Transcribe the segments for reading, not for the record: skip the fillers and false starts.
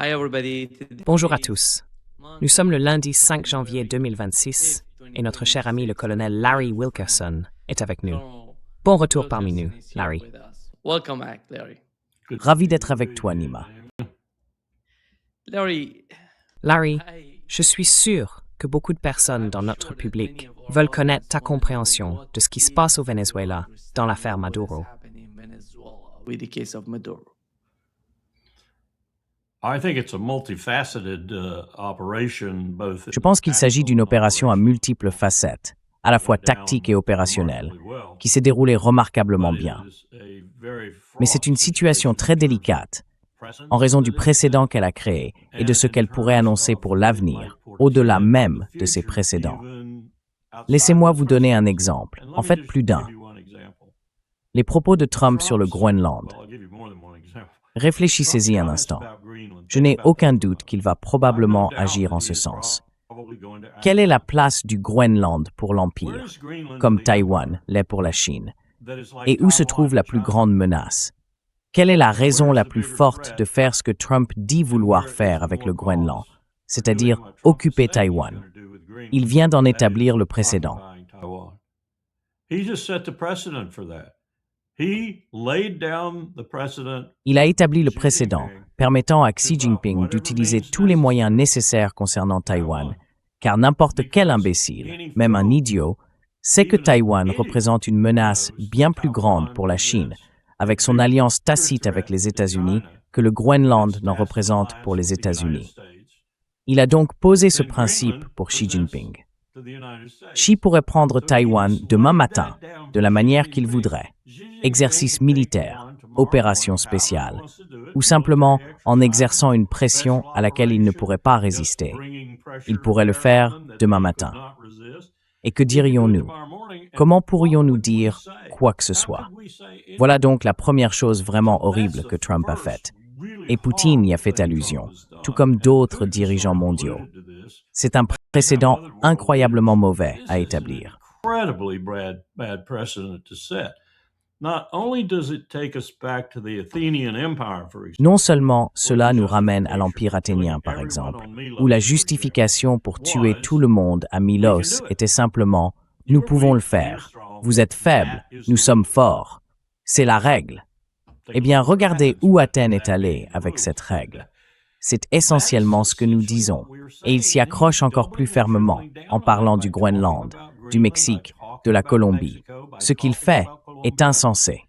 Hi everybody. Bonjour à tous. Nous sommes le lundi 5 janvier 2026 et notre cher ami le colonel Larry Wilkerson est avec nous. Bon retour parmi nous, Larry. Welcome back, Larry. Ravi d'être avec toi, Nima. Larry, Larry, je suis sûr que beaucoup de personnes dans notre public veulent connaître ta compréhension de ce qui se passe au Venezuela dans l'affaire Maduro. with the case of Maduro. Je pense qu'il s'agit d'une opération à multiples facettes, à la fois tactique et opérationnelle, qui s'est déroulée remarquablement bien. Mais c'est une situation très délicate, en raison du précédent qu'elle a créé et de ce qu'elle pourrait annoncer pour l'avenir, au-delà même de ses précédents. Laissez-moi vous donner un exemple, en fait plus d'un. Les propos de Trump sur le Groenland. Réfléchissez-y un instant. Je n'ai aucun doute qu'il va probablement agir en ce sens. Quelle est la place du Groenland pour l'Empire, comme Taïwan l'est pour la Chine? Et où se trouve la plus grande menace? Quelle est la raison la plus forte de faire ce que Trump dit vouloir faire avec le Groenland, c'est-à-dire occuper Taïwan? Il vient d'en établir le précédent. Il a établi le précédent, permettant à Xi Jinping d'utiliser tous les moyens nécessaires concernant Taïwan, car n'importe quel imbécile, même un idiot, sait que Taïwan représente une menace bien plus grande pour la Chine, avec son alliance tacite avec les États-Unis, que le Groenland n'en représente pour les États-Unis. Il a donc posé ce principe pour Xi Jinping. Xi pourrait prendre Taïwan demain matin, de la manière qu'il voudrait. Exercice militaire, opération spéciale, ou simplement en exerçant une pression à laquelle il ne pourrait pas résister. Il pourrait le faire demain matin. Et que dirions-nous? Comment pourrions-nous dire quoi que ce soit? Voilà donc la première chose vraiment horrible que Trump a faite. Et Poutine y a fait allusion, tout comme d'autres dirigeants mondiaux. C'est un précédent incroyablement mauvais à établir. Non seulement cela nous ramène à l'Empire athénien, par exemple, où la justification pour tuer tout le monde à Milos était simplement « Nous pouvons le faire. Vous êtes faibles. Nous sommes forts. C'est la règle. » Eh bien, regardez où Athènes est allée avec cette règle. C'est essentiellement ce que nous disons, et il s'y accroche encore plus fermement en parlant du Groenland, du Mexique, de la Colombie. Ce qu'il fait est insensé.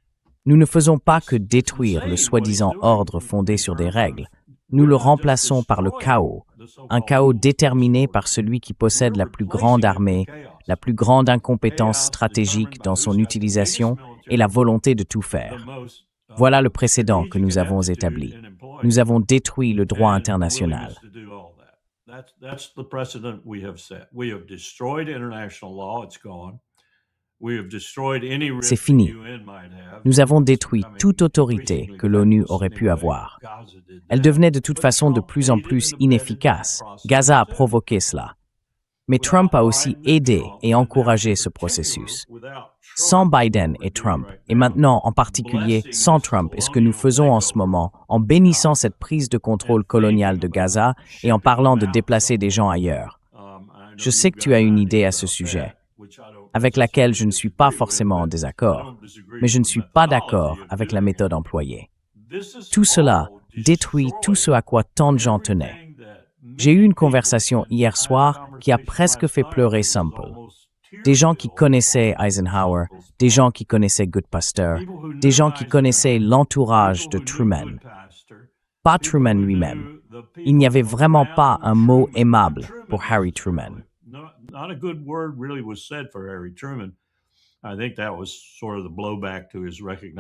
Nous ne faisons pas que détruire le soi-disant ordre fondé sur des règles. Nous le remplaçons par le chaos, un chaos déterminé par celui qui possède la plus grande armée, la plus grande incompétence stratégique dans son utilisation et la volonté de tout faire. Voilà le précédent que nous avons établi. Nous avons détruit le droit international. C'est fini. Nous avons détruit toute autorité que l'ONU aurait pu avoir. Elle devenait de toute façon de plus en plus inefficace. Gaza a provoqué cela. Mais Trump a aussi aidé et encouragé ce processus. Sans Biden et Trump, et maintenant en particulier sans Trump et ce que nous faisons en ce moment, en bénissant cette prise de contrôle coloniale de Gaza et en parlant de déplacer des gens ailleurs. Je sais que tu as une idée à ce sujet, avec laquelle je ne suis pas forcément en désaccord, mais je ne suis pas d'accord avec la méthode employée. Tout cela détruit tout ce à quoi tant de gens tenaient. J'ai eu une conversation hier soir qui a presque fait pleurer Sample. Des gens qui connaissaient Eisenhower, des gens qui connaissaient Goodpaster, des gens qui connaissaient l'entourage de Truman. Pas Truman lui-même. Il n'y avait vraiment pas un mot aimable pour Harry Truman.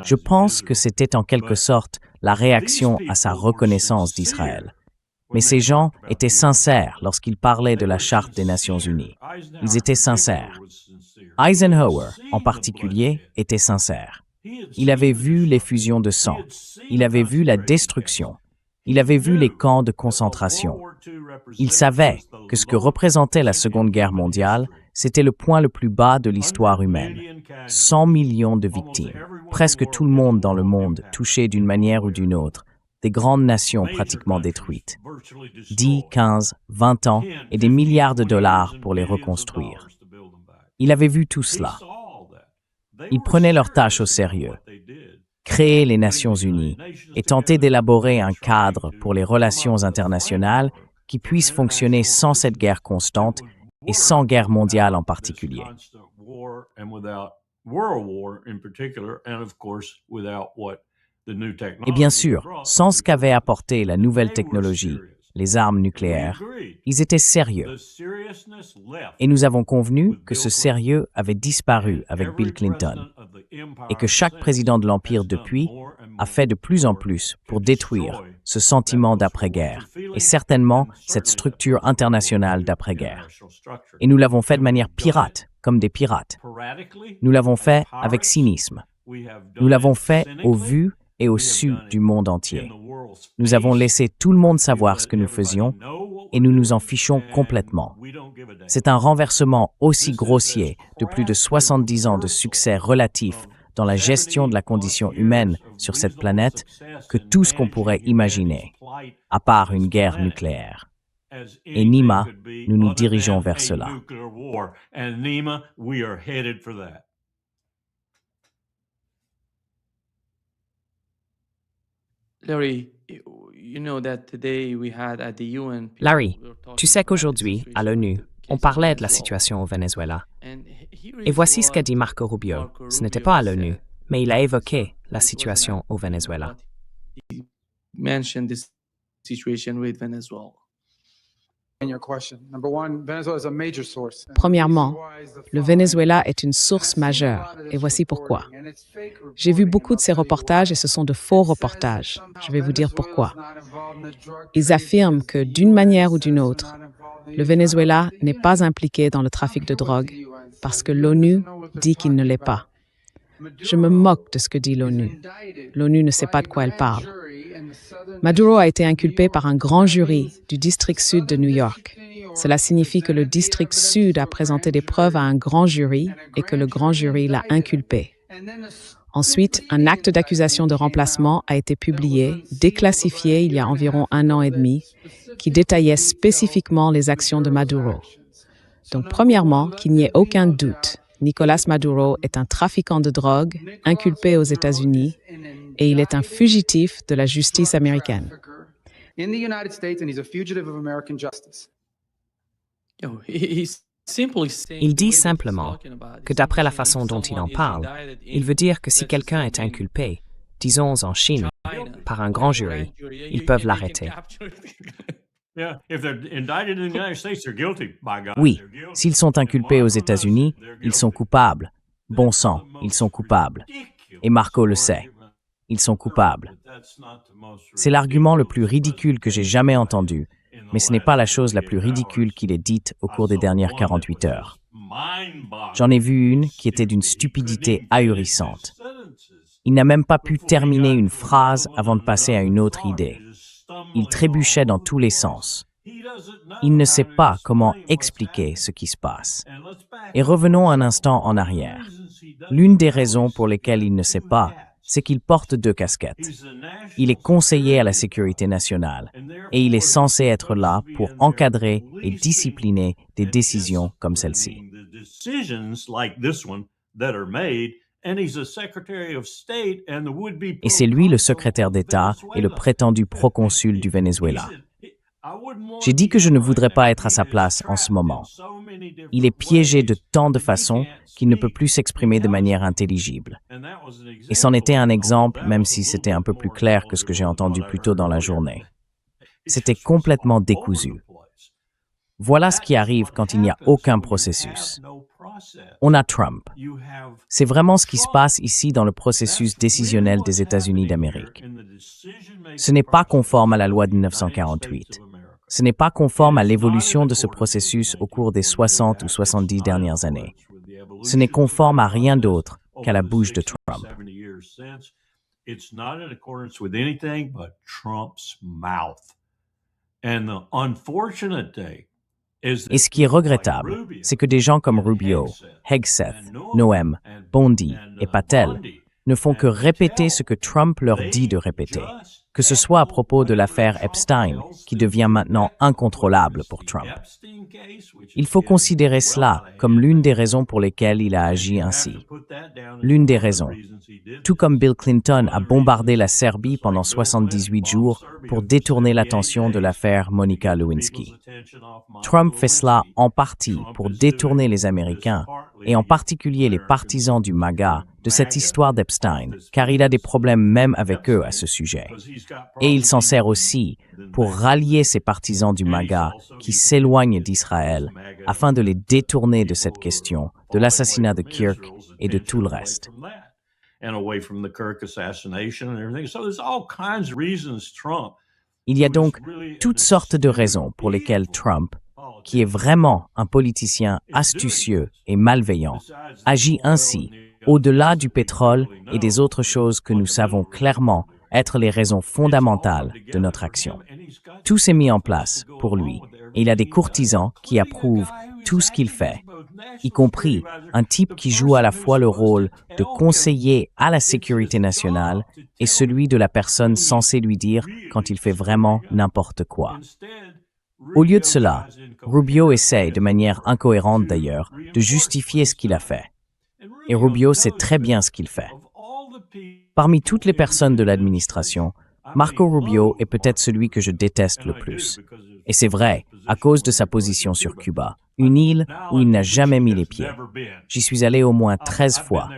Je pense que c'était en quelque sorte la réaction à sa reconnaissance d'Israël. Mais ces gens étaient sincères lorsqu'ils parlaient de la Charte des Nations Unies. Ils étaient sincères. Eisenhower, en particulier, était sincère. Il avait vu l'effusion de sang. Il avait vu la destruction. Il avait vu les camps de concentration. Il savait que ce que représentait la Seconde Guerre mondiale, c'était le point le plus bas de l'histoire humaine. 100 millions de victimes. Presque tout le monde dans le monde touché d'une manière ou d'une autre. Des grandes nations pratiquement détruites. 10, 15, 20 ans et des milliards de dollars pour les reconstruire. Il avait vu tout cela. Ils prenaient leur tâche au sérieux. Créer les Nations Unies et tenter d'élaborer un cadre pour les relations internationales qui puisse fonctionner sans cette guerre constante et sans guerre mondiale en particulier. Et bien sûr, sans ce qu'avait apporté la nouvelle technologie, les armes nucléaires, ils étaient sérieux. Et nous avons convenu que ce sérieux avait disparu avec Bill Clinton et que chaque président de l'Empire depuis a fait de plus en plus pour détruire ce sentiment d'après-guerre et certainement cette structure internationale d'après-guerre. Et nous l'avons fait de manière pirate, comme des pirates. Nous l'avons fait avec cynisme. Nous l'avons fait au vu et au su du monde entier. Nous avons laissé tout le monde savoir ce que nous faisions et nous nous en fichons complètement. C'est un renversement aussi grossier de plus de 70 ans de succès relatif dans la gestion de la condition humaine sur cette planète que tout ce qu'on pourrait imaginer, à part une guerre nucléaire. Et Nima, nous nous dirigeons vers cela. Larry, tu sais qu'aujourd'hui, à l'ONU, on parlait de la situation au Venezuela. Et voici ce qu'a dit Marco Rubio. Ce n'était pas à l'ONU, mais il a évoqué la situation au Venezuela. Premièrement, le Venezuela est une source majeure, et voici pourquoi. J'ai vu beaucoup de ces reportages et ce sont de faux reportages. Je vais vous dire pourquoi. Ils affirment que, d'une manière ou d'une autre, le Venezuela n'est pas impliqué dans le trafic de drogue parce que l'ONU dit qu'il ne l'est pas. Je me moque de ce que dit l'ONU. L'ONU ne sait pas de quoi elle parle. Maduro a été inculpé par un grand jury du district sud de New York. Cela signifie que le district sud a présenté des preuves à un grand jury et que le grand jury l'a inculpé. Ensuite, un acte d'accusation de remplacement a été publié, déclassifié il y a environ 1 an et demi, qui détaillait spécifiquement les actions de Maduro. Donc, premièrement, qu'il n'y ait aucun doute, Nicolás Maduro est un trafiquant de drogue, inculpé aux États-Unis, et il est un fugitif de la justice américaine. Il dit simplement que d'après la façon dont il en parle, il veut dire que si quelqu'un est inculpé, disons en Chine, par un grand jury, ils peuvent l'arrêter. Oui, s'ils sont inculpés aux États-Unis, ils sont coupables. Bon sang, ils sont coupables. Et Marco le sait. Ils sont coupables. C'est l'argument le plus ridicule que j'ai jamais entendu, mais ce n'est pas la chose la plus ridicule qu'il ait dite au cours des dernières 48 heures. J'en ai vu une qui était d'une stupidité ahurissante. Il n'a même pas pu terminer une phrase avant de passer à une autre idée. Il trébuchait dans tous les sens. Il ne sait pas comment expliquer ce qui se passe. Et revenons un instant en arrière. L'une des raisons pour lesquelles il ne sait pas, c'est qu'il porte 2 casquettes. Il est conseiller à la sécurité nationale et il est censé être là pour encadrer et discipliner des décisions comme celle-ci. Et c'est lui le secrétaire d'État et le prétendu proconsul du Venezuela. J'ai dit que je ne voudrais pas être à sa place en ce moment. Il est piégé de tant de façons qu'il ne peut plus s'exprimer de manière intelligible. Et c'en était un exemple, même si c'était un peu plus clair que ce que j'ai entendu plus tôt dans la journée. C'était complètement décousu. Voilà ce qui arrive quand il n'y a aucun processus. On a Trump. C'est vraiment ce qui se passe ici dans le processus décisionnel des États-Unis d'Amérique. Ce n'est pas conforme à la loi de 1948. Ce n'est pas conforme à l'évolution de ce processus au cours des 60 ou 70 dernières années. Ce n'est conforme à rien d'autre qu'à la bouche de Trump. Et ce qui est regrettable, c'est que des gens comme Rubio, Hegseth, Noem, Bondi et Patel ne font que répéter ce que Trump leur dit de répéter, que ce soit à propos de l'affaire Epstein, qui devient maintenant incontrôlable pour Trump. Il faut considérer cela comme l'une des raisons pour lesquelles il a agi ainsi. L'une des raisons. Tout comme Bill Clinton a bombardé la Serbie pendant 78 jours pour détourner l'attention de l'affaire Monica Lewinsky. Trump fait cela en partie pour détourner les Américains, et en particulier les partisans du MAGA, de cette histoire d'Epstein, car il a des problèmes même avec eux à ce sujet. Et il s'en sert aussi pour rallier ces partisans du MAGA qui s'éloignent d'Israël afin de les détourner de cette question, de l'assassinat de Kirk et de tout le reste. Il y a donc toutes sortes de raisons pour lesquelles Trump, qui est vraiment un politicien astucieux et malveillant, agit ainsi, au-delà du pétrole et des autres choses que nous savons clairement être les raisons fondamentales de notre action. Tout s'est mis en place pour lui, et il a des courtisans qui approuvent tout ce qu'il fait, y compris un type qui joue à la fois le rôle de conseiller à la sécurité nationale et celui de la personne censée lui dire quand il fait vraiment n'importe quoi. Au lieu de cela, Rubio essaie, de manière incohérente d'ailleurs, de justifier ce qu'il a fait. Et Rubio sait très bien ce qu'il fait. Parmi toutes les personnes de l'administration, Marco Rubio est peut-être celui que je déteste le plus. Et c'est vrai, à cause de sa position sur Cuba, une île où il n'a jamais mis les pieds. J'y suis allé au moins 13 fois.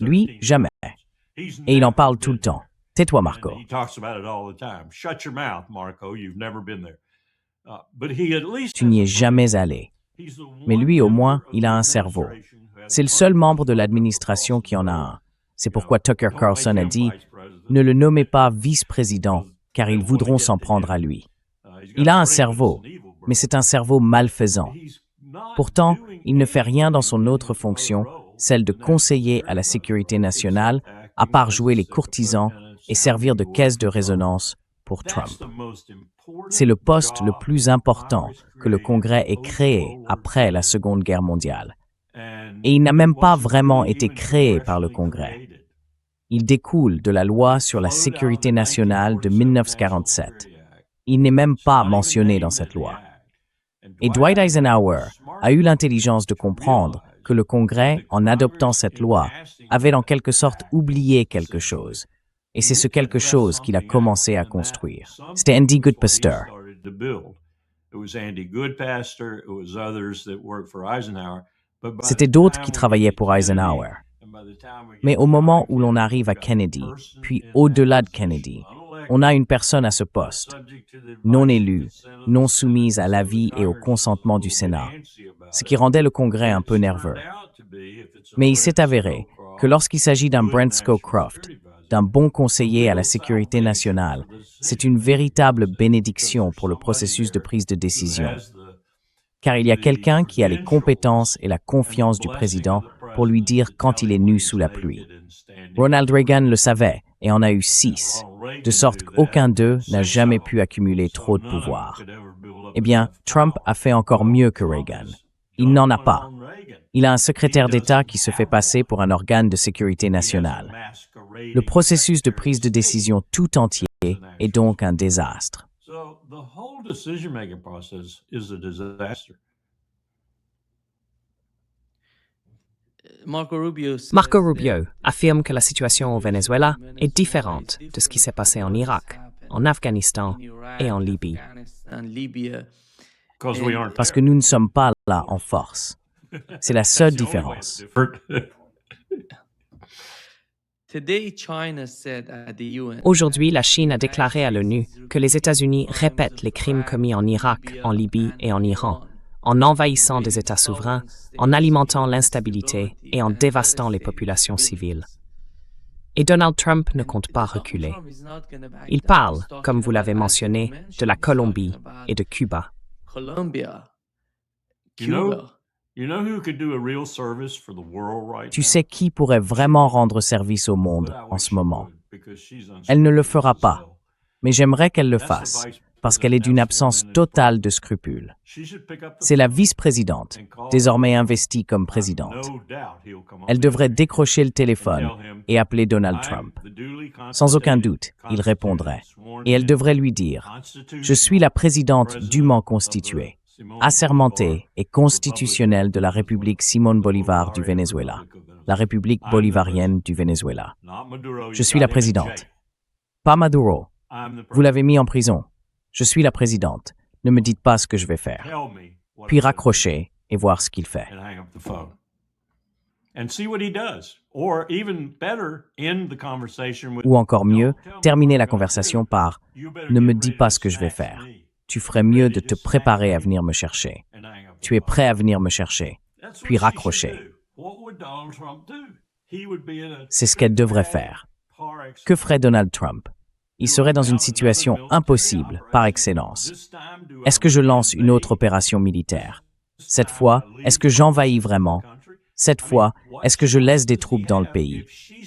Lui, jamais. Et il en parle tout le temps. Tais-toi, Marco. Tu n'y es jamais allé. Mais lui, au moins, il a un cerveau. C'est le seul membre de l'administration qui en a un. C'est pourquoi Tucker Carlson a dit « Ne le nommez pas vice-président, car ils voudront s'en prendre à lui. » Il a un cerveau, mais c'est un cerveau malfaisant. Pourtant, il ne fait rien dans son autre fonction, celle de conseiller à la sécurité nationale, à part jouer les courtisans et servir de caisse de résonance pour Trump. C'est le poste le plus important que le Congrès ait créé après la Seconde Guerre mondiale. Et il n'a même pas vraiment été créé par le Congrès. Il découle de la loi sur la sécurité nationale de 1947. Il n'est même pas mentionné dans cette loi. Et Dwight Eisenhower a eu l'intelligence de comprendre que le Congrès, en adoptant cette loi, avait en quelque sorte oublié quelque chose. Et c'est ce quelque chose qu'il a commencé à construire. C'était Andy Goodpaster. C'était d'autres qui travaillaient pour Eisenhower. Mais au moment où l'on arrive à Kennedy, puis au-delà de Kennedy, on a une personne à ce poste, non élue, non soumise à l'avis et au consentement du Sénat, ce qui rendait le Congrès un peu nerveux. Mais il s'est avéré que lorsqu'il s'agit d'un Brent Scowcroft, d'un bon conseiller à la sécurité nationale, c'est une véritable bénédiction pour le processus de prise de décision. Car il y a quelqu'un qui a les compétences et la confiance du président pour lui dire quand il est nu sous la pluie. Ronald Reagan le savait et en a eu 6, de sorte qu'aucun d'eux n'a jamais pu accumuler trop de pouvoir. Eh bien, Trump a fait encore mieux que Reagan. Il n'en a pas. Il a un secrétaire d'État qui se fait passer pour un organe de sécurité nationale. Le processus de prise de décision tout entier est donc un désastre. Marco Rubio affirme que la situation au Venezuela est différente de ce qui s'est passé en Irak, en Afghanistan et en Libye. Parce que nous ne sommes pas là en force. C'est la seule différence. Aujourd'hui, la Chine a déclaré à l'ONU que les États-Unis répètent les crimes commis en Irak, en Libye et en Iran, en envahissant des États souverains, en alimentant l'instabilité et en dévastant les populations civiles. Et Donald Trump ne compte pas reculer. Il parle, comme vous l'avez mentionné, de la Colombie et de Cuba. Tu sais qui pourrait vraiment rendre service au monde en ce moment? Elle ne le fera pas, mais j'aimerais qu'elle le fasse, parce qu'elle est d'une absence totale de scrupules. C'est la vice-présidente, désormais investie comme présidente. Elle devrait décrocher le téléphone et appeler Donald Trump. Sans aucun doute, il répondrait. Et elle devrait lui dire « Je suis la présidente dûment constituée, assermentée et constitutionnelle de la République Simón Bolívar du Venezuela, la République bolivarienne du Venezuela. Je suis la présidente. Pas Maduro. Vous l'avez mis en prison. Je suis la présidente. Ne me dites pas ce que je vais faire. » Puis raccrocher et voir ce qu'il fait. Ou encore mieux, terminer la conversation par « Ne me dis pas ce que je vais faire. Tu ferais mieux de te préparer à venir me chercher. Tu es prêt à venir me chercher. » Puis raccrocher. C'est ce qu'elle devrait faire. Que ferait Donald Trump? Il serait dans une situation impossible, par excellence. Est-ce que je lance une autre opération militaire? Cette fois, est-ce que j'envahis vraiment? Cette fois, est-ce que je laisse des troupes dans le pays?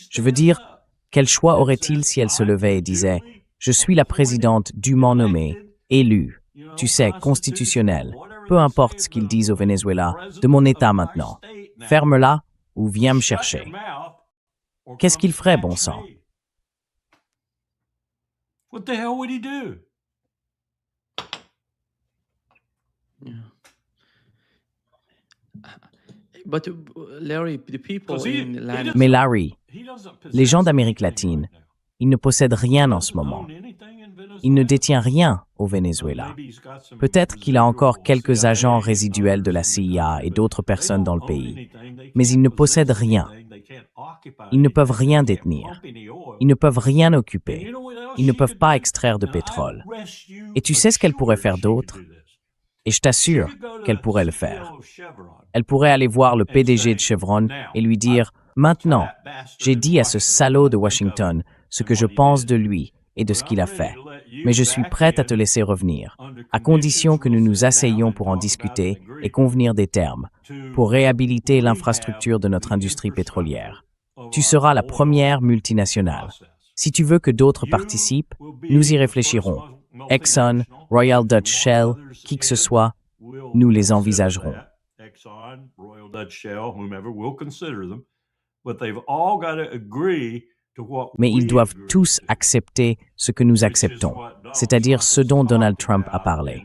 Je veux dire, quel choix aurait-il si elle se levait et disait « Je suis la présidente dûment nommée, élue, tu sais, constitutionnelle, peu importe ce qu'ils disent au Venezuela, de mon État maintenant. Ferme-la ou viens me chercher. » Qu'est-ce qu'il ferait, bon sang? What the hell would he do? But Larry, the people in Latin Mais Larry, les gens d'Amérique latine, ils ne possèdent rien en ce moment. Il ne détient rien au Venezuela. Peut-être qu'il a encore quelques agents résiduels de la CIA et d'autres personnes dans le pays, mais ils ne possèdent rien. Ils ne peuvent rien détenir. Ils ne peuvent rien occuper. Ils ne peuvent pas extraire de pétrole. Et tu sais ce qu'elle pourrait faire d'autre? Et je t'assure qu'elle pourrait le faire. Elle pourrait aller voir le PDG de Chevron et lui dire « Maintenant, j'ai dit à ce salaud de Washington ce que je pense de lui et de ce qu'il a fait. Mais je suis prête à te laisser revenir, à condition que nous nous asseyions pour en discuter et convenir des termes, pour réhabiliter l'infrastructure de notre industrie pétrolière. Tu seras la première multinationale. Si tu veux que d'autres participent, nous y réfléchirons. Exxon, Royal Dutch Shell, qui que ce soit, nous les envisagerons. Mais ils doivent tous accepter ce que nous acceptons, c'est-à-dire ce dont Donald Trump a parlé.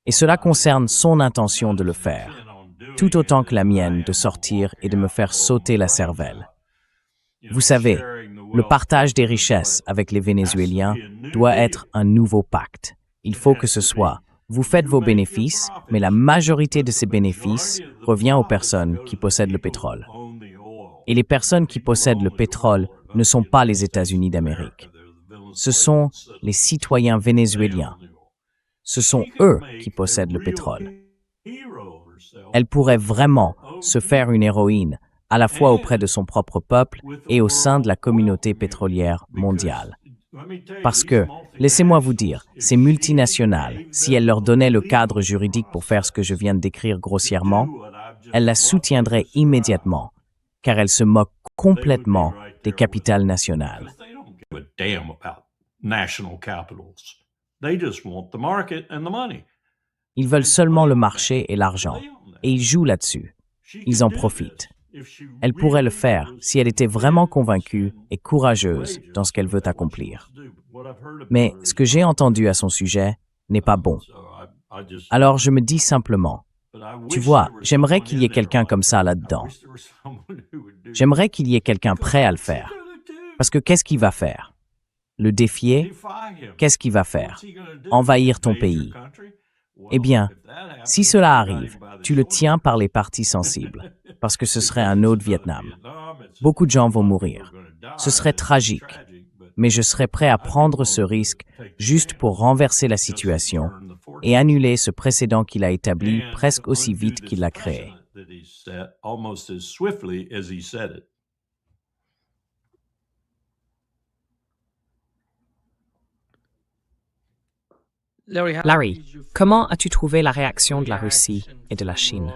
Et cela concerne son intention de le faire, tout autant que la mienne de sortir et de me faire sauter la cervelle. Vous savez, le partage des richesses avec les Vénézuéliens doit être un nouveau pacte. Il faut que ce soit vous faites vos bénéfices, mais la majorité de ces bénéfices revient aux personnes qui possèdent le pétrole. Et les personnes qui possèdent le pétrole ne sont pas les États-Unis d'Amérique. Ce sont les citoyens vénézuéliens. Ce sont eux qui possèdent le pétrole. Elle pourrait vraiment se faire une héroïne, à la fois auprès de son propre peuple et au sein de la communauté pétrolière mondiale. Parce que, laissez-moi vous dire, ces multinationales, si elles leur donnaient le cadre juridique pour faire ce que je viens de décrire grossièrement, elles la soutiendraient immédiatement, car elles se moquent complètement des capitales nationales. Ils veulent seulement le marché et l'argent, et ils jouent là-dessus. Ils en profitent. Elle pourrait le faire si elle était vraiment convaincue et courageuse dans ce qu'elle veut accomplir. Mais ce que j'ai entendu à son sujet n'est pas bon. Alors je me dis simplement, tu vois, j'aimerais qu'il y ait quelqu'un comme ça là-dedans. J'aimerais qu'il y ait quelqu'un prêt à le faire. Parce que qu'est-ce qu'il va faire? Le défier? Qu'est-ce qu'il va faire? Envahir ton pays? Eh bien, si cela arrive, tu le tiens par les parties sensibles, parce que ce serait un autre Vietnam. Beaucoup de gens vont mourir. Ce serait tragique, mais je serais prêt à prendre ce risque juste pour renverser la situation et annuler ce précédent qu'il a établi presque aussi vite qu'il l'a créé. Larry, comment as-tu trouvé la réaction de la Russie et de la Chine?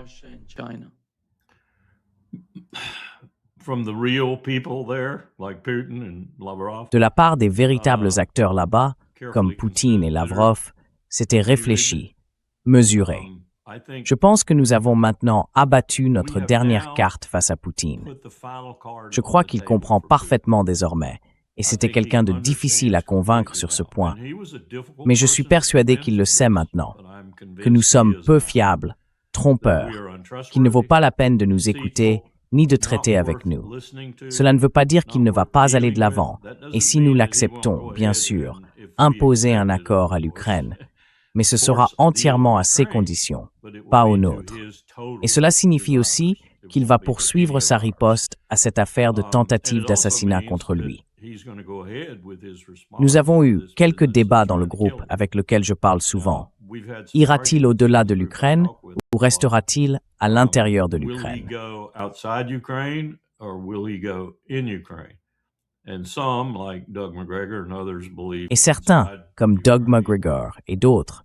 De la part des véritables acteurs là-bas, comme Poutine et Lavrov, C'était réfléchi, mesuré. Je pense que nous avons maintenant abattu notre dernière carte face à Poutine. Je crois qu'il comprend parfaitement désormais, et c'était quelqu'un de difficile à convaincre sur ce point. Mais je suis persuadé qu'il le sait maintenant, que nous sommes peu fiables, trompeurs, qu'il ne vaut pas la peine de nous écouter ni de traiter avec nous. Cela ne veut pas dire qu'il ne va pas aller de l'avant, et si nous l'acceptons, bien sûr, imposer un accord à l'Ukraine. Mais ce sera entièrement à ses conditions, pas aux nôtres. Et cela signifie aussi qu'il va poursuivre sa riposte à cette affaire de tentative d'assassinat contre lui. Nous avons eu quelques débats dans le groupe avec lequel je parle souvent. Ira-t-il au-delà de l'Ukraine ou restera-t-il à l'intérieur de l'Ukraine? Et certains, comme Doug McGregor et d'autres,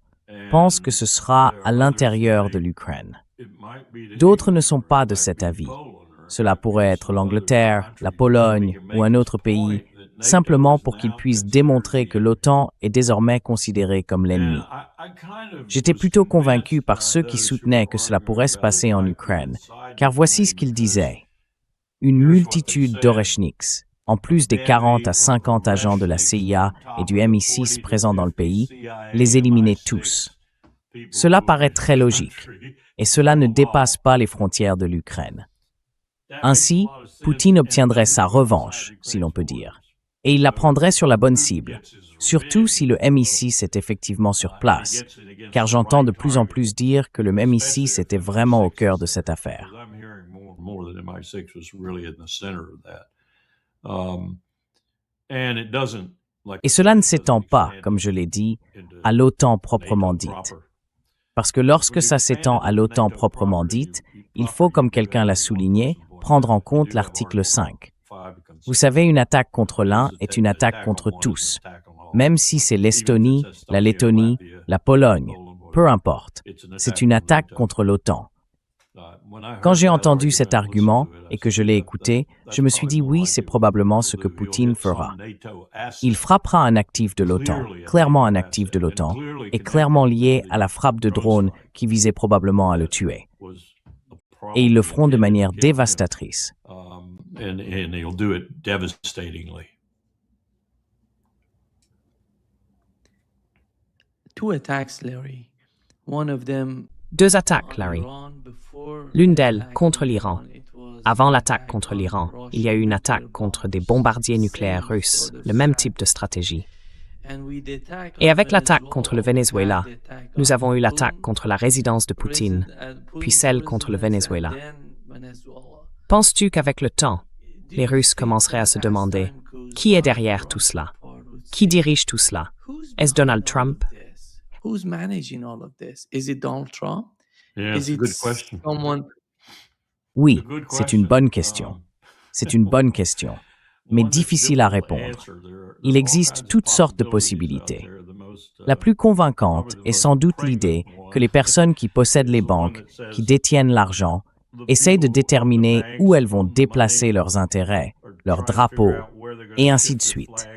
pensent que ce sera à l'intérieur de l'Ukraine. D'autres ne sont pas de cet avis. Cela pourrait être l'Angleterre, la Pologne ou un autre pays, simplement pour qu'ils puissent démontrer que l'OTAN est désormais considérée comme l'ennemi. J'étais plutôt convaincu par ceux qui soutenaient que cela pourrait se passer en Ukraine, car voici ce qu'ils disaient. Une multitude d'Oreshniks, en plus des 40 à 50 agents de la CIA et du MI6 présents dans le pays, les éliminer tous. Cela paraît très logique, et cela ne dépasse pas les frontières de l'Ukraine. Ainsi, Poutine obtiendrait sa revanche, si l'on peut dire, et il la prendrait sur la bonne cible, surtout si le MI6 est effectivement sur place, car j'entends de plus en plus dire que le MI6 était vraiment au cœur de cette affaire. Et cela ne s'étend pas, comme je l'ai dit, à l'OTAN proprement dite. Parce que lorsque ça s'étend à l'OTAN proprement dite, il faut, comme quelqu'un l'a souligné, prendre en compte l'article 5. Vous savez, une attaque contre l'un est une attaque contre tous, même si c'est l'Estonie, la Lettonie, la Pologne, peu importe. C'est une attaque contre l'OTAN. Quand j'ai entendu cet argument et que je l'ai écouté, je me suis dit oui, c'est probablement ce que Poutine fera. Il frappera un actif de l'OTAN, clairement un actif de l'OTAN, et clairement lié à la frappe de drone qui visait probablement à le tuer. Et ils le feront de manière dévastatrice. Deux attaques, Larry. L'une d'elles contre l'Iran. Avant l'attaque contre l'Iran, il y a eu une attaque contre des bombardiers nucléaires russes, le même type de stratégie. Et avec l'attaque contre le Venezuela, nous avons eu l'attaque contre la résidence de Poutine, puis celle contre le Venezuela. Penses-tu qu'avec le temps, les Russes commenceraient à se demander qui est derrière tout cela? Qui dirige tout cela? Est-ce Donald Trump? Who's managing all of this? Is it Donald Trump? Yeah, it's a good question. Oui, c'est une bonne question. C'est une bonne question, mais difficile à répondre. Il existe toutes sortes de possibilités. La plus convaincante est sans doute l'idée que les personnes qui possèdent les banques, qui détiennent l'argent, essayent de déterminer où elles vont déplacer leurs intérêts, leurs drapeaux, et ainsi de suite.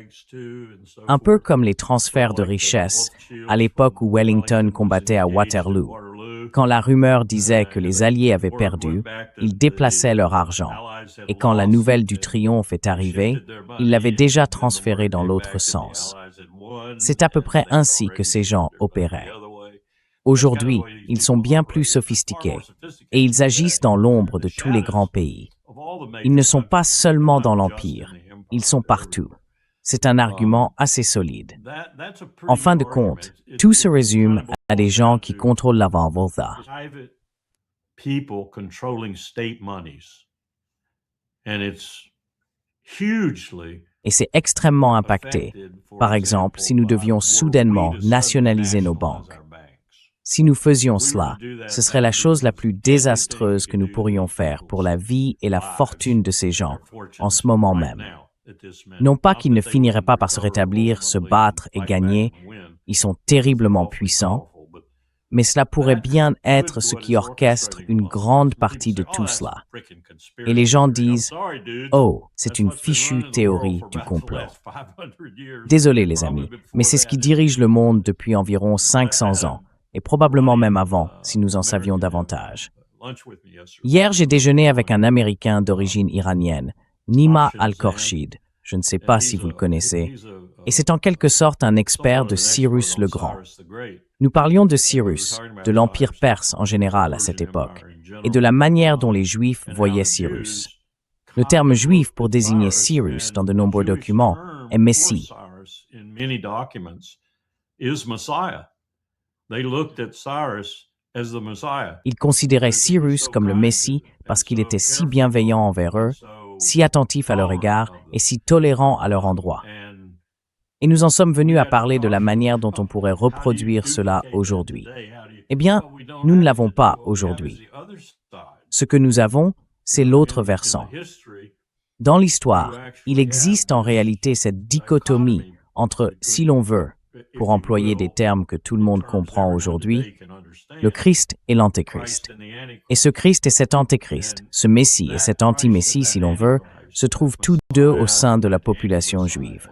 Un peu comme les transferts de richesses à l'époque où Wellington combattait à Waterloo. Quand la rumeur disait que les Alliés avaient perdu, ils déplaçaient leur argent. Et quand la nouvelle du triomphe est arrivée, ils l'avaient déjà transféré dans l'autre sens. C'est à peu près ainsi que ces gens opéraient. Aujourd'hui, ils sont bien plus sophistiqués et ils agissent dans l'ombre de tous les grands pays. Ils ne sont pas seulement dans l'Empire, ils sont partout. C'est un argument assez solide. En fin de compte, tout se résume à des gens qui contrôlent l'avant-volta. Et c'est extrêmement impacté. Par exemple, si nous devions soudainement nationaliser nos banques. Si nous faisions cela, ce serait la chose la plus désastreuse que nous pourrions faire pour la vie et la fortune de ces gens, en ce moment même. Non pas qu'ils ne finiraient pas par se rétablir, se battre et gagner, ils sont terriblement puissants, Mais cela pourrait bien être ce qui orchestre une grande partie de tout cela. Et les gens disent « Oh, c'est une fichue théorie du complot. » Désolé les amis, mais c'est ce qui dirige le monde depuis environ 500 ans, et probablement même avant, si nous en savions davantage. Hier, j'ai déjeuné avec un Américain d'origine iranienne, Nima Al-Khorshid. Je ne sais pas si vous le connaissez. Et c'est en quelque sorte un expert de Cyrus le Grand. Nous parlions de Cyrus, de l'Empire perse en général à cette époque, et de la manière dont les Juifs voyaient Cyrus. Le terme juif pour désigner Cyrus dans de nombreux documents est Messie. Ils considéraient Cyrus comme le Messie parce qu'il était si bienveillant envers eux, si attentif à leur égard et si tolérant à leur endroit. Et nous en sommes venus à parler de la manière dont on pourrait reproduire cela aujourd'hui. Eh bien, nous ne l'avons pas aujourd'hui. Ce que nous avons, c'est l'autre versant. Dans l'histoire, il existe en réalité cette dichotomie entre, si l'on veut, pour employer des termes que tout le monde comprend aujourd'hui, le Christ et l'Antéchrist. Et ce Christ et cet Antéchrist, ce Messie et cet anti-Messie, si l'on veut, se trouvent tous deux au sein de la population juive.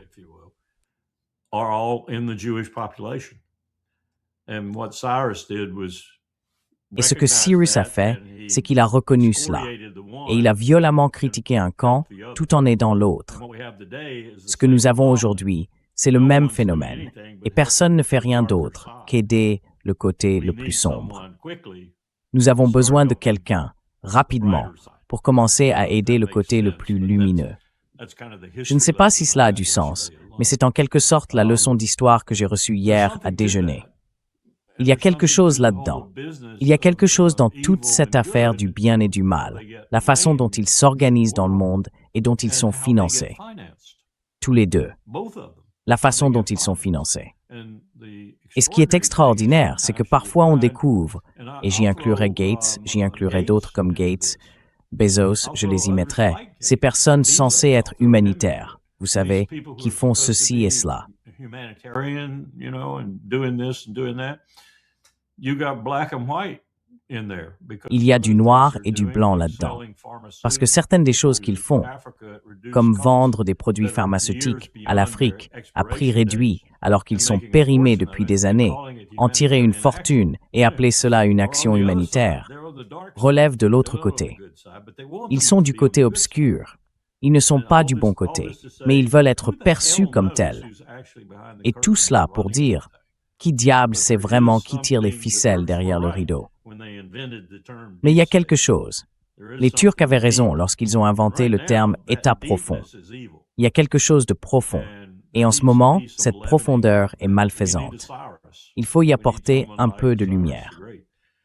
Et ce que Cyrus a fait, c'est qu'il a reconnu cela. Et il a violemment critiqué un camp tout en aidant l'autre. Ce que nous avons aujourd'hui, c'est le même phénomène. Et personne ne fait rien d'autre qu'aider le côté le plus sombre. Nous avons besoin de quelqu'un, rapidement, pour commencer à aider le côté le plus lumineux. Je ne sais pas si cela a du sens, mais c'est en quelque sorte la leçon d'histoire que j'ai reçue hier à déjeuner. Il y a quelque chose là-dedans. Il y a quelque chose dans toute cette affaire du bien et du mal, la façon dont ils s'organisent dans le monde et dont ils sont financés. Tous les deux. La façon dont ils sont financés. Et ce qui est extraordinaire, c'est que parfois on découvre, et j'y inclurai Gates, j'y inclurai d'autres comme Gates, Bezos, je les y mettrai, ces personnes censées être humanitaires, vous savez, qui font ceci et cela. Il y a du noir et du blanc là-dedans. Parce que certaines des choses qu'ils font, comme vendre des produits pharmaceutiques à l'Afrique à prix réduit alors qu'ils sont périmés depuis des années, en tirer une fortune et appeler cela une action humanitaire, relèvent de l'autre côté. Ils sont du côté obscur. Ils ne sont pas du bon côté, mais ils veulent être perçus comme tels. Et tout cela pour dire, qui diable sait vraiment qui tire les ficelles derrière le rideau? Mais il y a quelque chose. Les Turcs avaient raison lorsqu'ils ont inventé le terme « état profond ». Il y a quelque chose de profond. Et en ce moment, cette profondeur est malfaisante. Il faut y apporter un peu de lumière.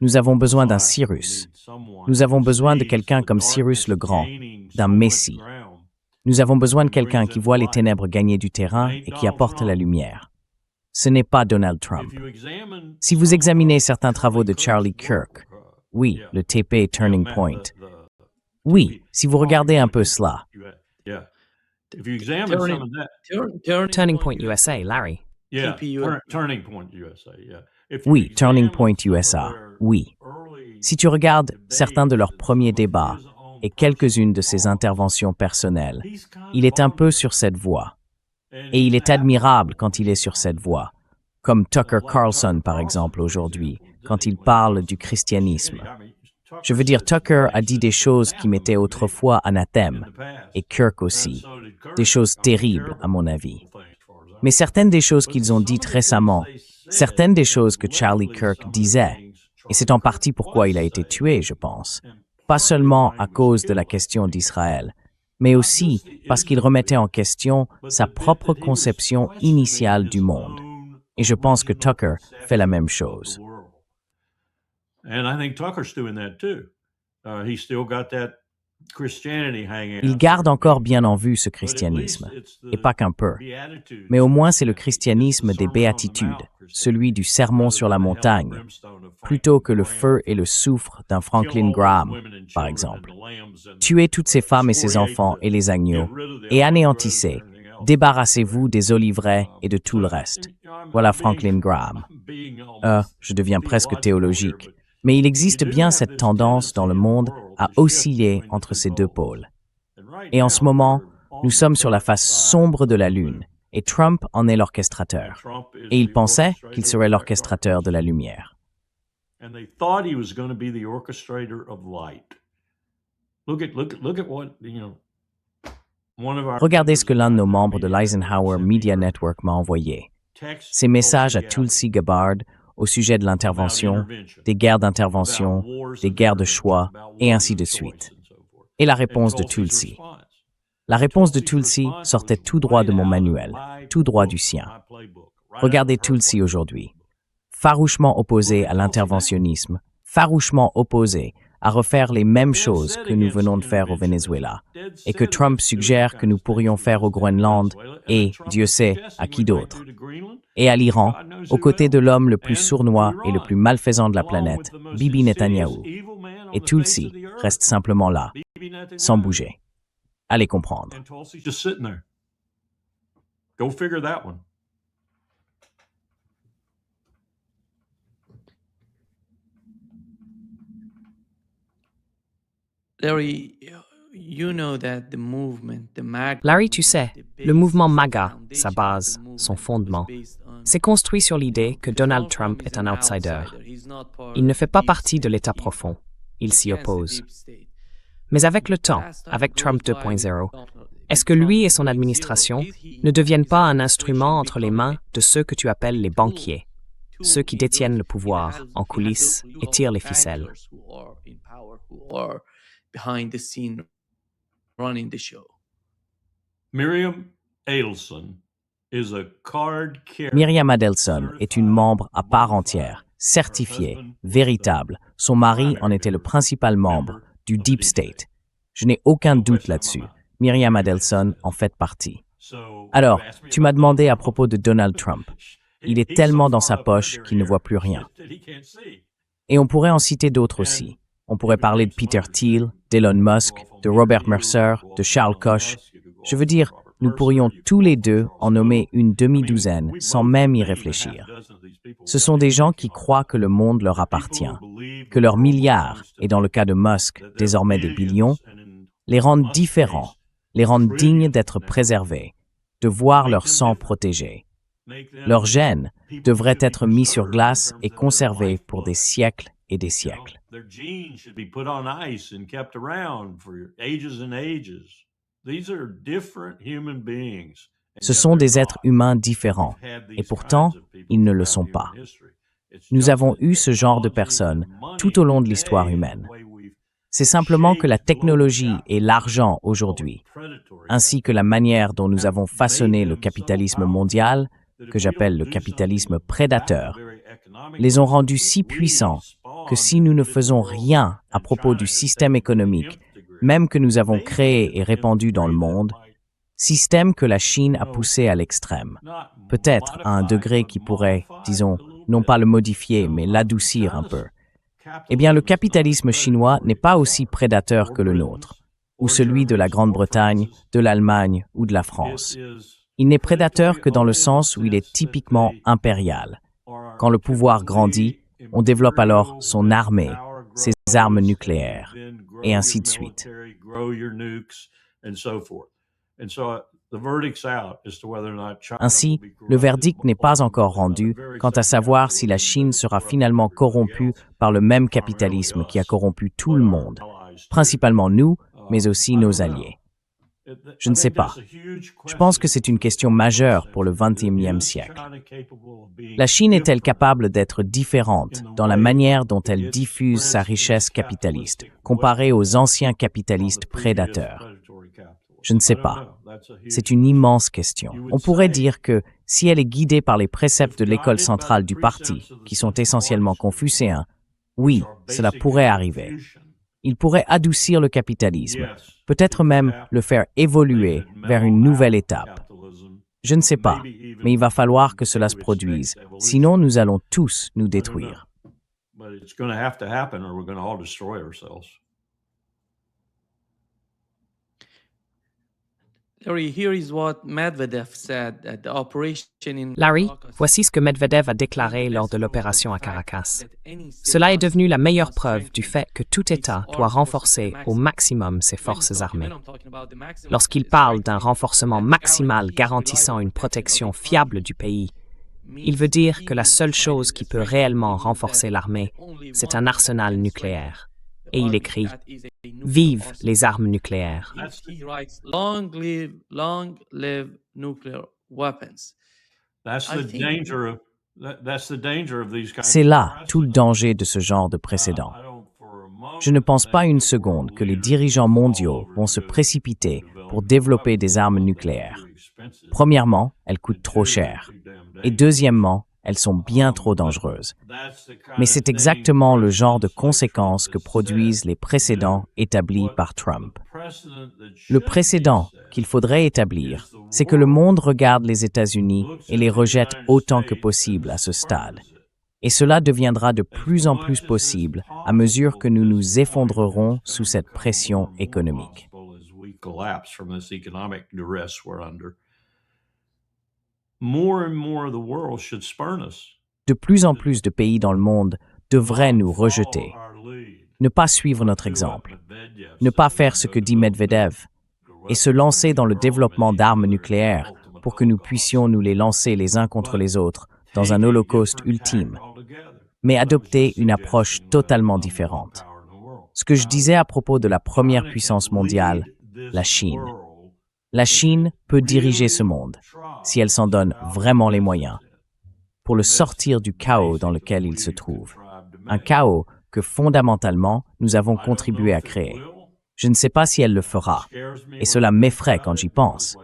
Nous avons besoin d'un Cyrus. Nous avons besoin de quelqu'un comme Cyrus le Grand, d'un Messie. Nous avons besoin de quelqu'un qui voit les ténèbres gagner du terrain et qui apporte la lumière. Ce n'est pas Donald Trump. Si vous examinez certains travaux de Charlie Kirk, oui, le TP Turning Point. Oui, si vous regardez un peu cela. Turning Point USA, Larry. Oui, Turning Point USA, oui. Si tu regardes certains de leurs premiers débats et quelques-unes de ses interventions personnelles, il est un peu sur cette voie. Et il est admirable quand il est sur cette voie, comme Tucker Carlson par exemple aujourd'hui, quand il parle du christianisme. Je veux dire, Tucker a dit des choses qui m'étaient autrefois anathèmes, et Kirk aussi, des choses terribles à mon avis. Mais certaines des choses qu'ils ont dites récemment, certaines des choses que Charlie Kirk disait, et c'est en partie pourquoi il a été tué, je pense, pas seulement à cause de la question d'Israël, mais aussi parce qu'il remettait en question sa propre conception initiale du monde. Et je pense que Tucker fait la même chose. Il garde encore bien en vue ce christianisme, et pas qu'un peu. Mais au moins c'est le christianisme des béatitudes, celui du sermon sur la montagne, plutôt que le feu et le soufre d'un Franklin Graham, par exemple. Tuez toutes ces femmes et ces enfants et les agneaux, et anéantissez, Débarrassez-vous des oliveraies et de tout le reste. Voilà Franklin Graham. Je deviens presque théologique. Mais il existe bien cette tendance dans le monde à osciller entre ces deux pôles. Et en ce moment, nous sommes sur la face sombre de la Lune, et Trump en est l'orchestrateur. Et il pensait qu'il serait l'orchestrateur de la lumière. Regardez ce que l'un de nos membres de l'Eisenhower Media Network m'a envoyé. Ces messages à Tulsi Gabbard au sujet de l'intervention, des guerres d'intervention, des guerres de choix, et ainsi de suite. Et la réponse de Tulsi. La réponse de Tulsi sortait tout droit de mon manuel, tout droit du sien. Regardez Tulsi aujourd'hui. Farouchement opposé à l'interventionnisme, farouchement opposé à refaire les mêmes choses que nous venons de faire au Venezuela, et que Trump suggère que nous pourrions faire au Groenland et, Dieu sait, à qui d'autre. Et à l'Iran, aux côtés de l'homme le plus sournois et le plus malfaisant de la planète, Bibi Netanyahou. Et Tulsi reste simplement là, sans bouger. Allez comprendre. Larry, tu sais, le mouvement MAGA, sa base, son fondement, s'est construit sur l'idée que Donald Trump est un outsider. Il ne fait pas partie de l'État profond. Il s'y oppose. Mais avec le temps, avec Trump 2.0, est-ce que lui et son administration ne deviennent pas un instrument entre les mains de ceux que tu appelles les banquiers, ceux qui détiennent le pouvoir en coulisses et tirent les ficelles? Miriam Adelson est une membre à part entière, certifiée, véritable. Son mari en était le principal membre du Deep State. Je n'ai aucun doute là-dessus. Miriam Adelson en fait partie. Alors, tu m'as demandé à propos de Donald Trump. Il est tellement dans sa poche qu'il ne voit plus rien. Et on pourrait en citer d'autres aussi. On pourrait parler de Peter Thiel, d'Elon Musk, de Robert Mercer, de Charles Koch. Je veux dire, nous pourrions tous les deux en nommer une demi-douzaine sans même y réfléchir. Ce sont des gens qui croient que le monde leur appartient, que leurs milliards, et dans le cas de Musk, désormais des billions, les rendent différents, les rendent dignes d'être préservés, de voir leur sang protégé. Leurs gènes devraient être mis sur glace et conservés pour des siècles et des siècles. Ce sont des êtres humains différents, et pourtant, ils ne le sont pas. Nous avons eu ce genre de personnes tout au long de l'histoire humaine. C'est simplement que la technologie et l'argent aujourd'hui, ainsi que la manière dont nous avons façonné le capitalisme mondial, que j'appelle le capitalisme prédateur, les ont rendus si puissants que si nous ne faisons rien à propos du système économique, même que nous avons créé et répandu dans le monde, système que la Chine a poussé à l'extrême, peut-être à un degré qui pourrait, disons, non pas le modifier, mais l'adoucir un peu. Eh bien, le capitalisme chinois n'est pas aussi prédateur que le nôtre, ou celui de la Grande-Bretagne, de l'Allemagne ou de la France. Il n'est prédateur que dans le sens où il est typiquement impérial. Quand le pouvoir grandit, on développe alors son armée, ses armes nucléaires, et ainsi de suite. Ainsi, le verdict n'est pas encore rendu quant à savoir si la Chine sera finalement corrompue par le même capitalisme qui a corrompu tout le monde, principalement nous, mais aussi nos alliés. Je ne sais pas. Je pense que c'est une question majeure pour le XXIe siècle. La Chine est-elle capable d'être différente dans la manière dont elle diffuse sa richesse capitaliste, comparée aux anciens capitalistes prédateurs? Je ne sais pas. C'est une immense question. On pourrait dire que si elle est guidée par les préceptes de l'école centrale du parti, qui sont essentiellement confucéens, oui, cela pourrait arriver. Il pourrait adoucir le capitalisme, peut-être même le faire évoluer vers une nouvelle étape. Je ne sais pas, mais il va falloir que cela se produise, sinon nous allons tous nous détruire. Larry, voici ce que Medvedev a déclaré lors de l'opération à Caracas. Cela est devenu la meilleure preuve du fait que tout État doit renforcer au maximum ses forces armées. Lorsqu'il parle d'un renforcement maximal garantissant une protection fiable du pays, il veut dire que la seule chose qui peut réellement renforcer l'armée, c'est un arsenal nucléaire. Et il écrit « Vive les armes nucléaires ». C'est là tout le danger de ce genre de précédent. Je ne pense pas une seconde que les dirigeants mondiaux vont se précipiter pour développer des armes nucléaires. Premièrement, elles coûtent trop cher. Et deuxièmement, elles sont bien trop dangereuses. Mais c'est exactement le genre de conséquences que produisent les précédents établis par Trump. Le précédent qu'il faudrait établir, c'est que le monde regarde les États-Unis et les rejette autant que possible à ce stade. Et cela deviendra de plus en plus possible à mesure que nous nous effondrerons sous cette pression économique. De plus en plus de pays dans le monde devraient nous rejeter, ne pas suivre notre exemple, ne pas faire ce que dit Medvedev et se lancer dans le développement d'armes nucléaires pour que nous puissions nous les lancer les uns contre les autres dans un holocauste ultime, mais adopter une approche totalement différente. Ce que je disais à propos de la première puissance mondiale, la Chine. La Chine peut diriger ce monde, si elle s'en donne vraiment les moyens, pour le sortir du chaos dans lequel il se trouve. Un chaos que fondamentalement nous avons contribué à créer. Je ne sais pas si elle le fera, et cela m'effraie quand j'y pense,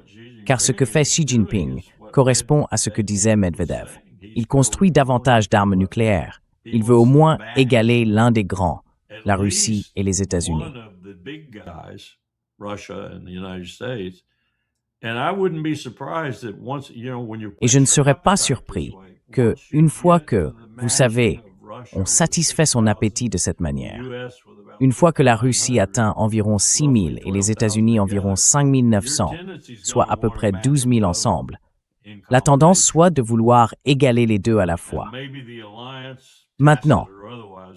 car ce que fait Xi Jinping correspond à ce que disait Medvedev. Il construit davantage d'armes nucléaires. Il veut au moins égaler l'un des grands, la Russie et les États-Unis. Et je ne serais pas surpris que, une fois que, vous savez, on satisfait son appétit de cette manière, une fois que la Russie atteint environ 6 000 et les États-Unis environ 5 900, soit à peu près 12 000 ensemble, la tendance soit de vouloir égaler les deux à la fois. Maintenant,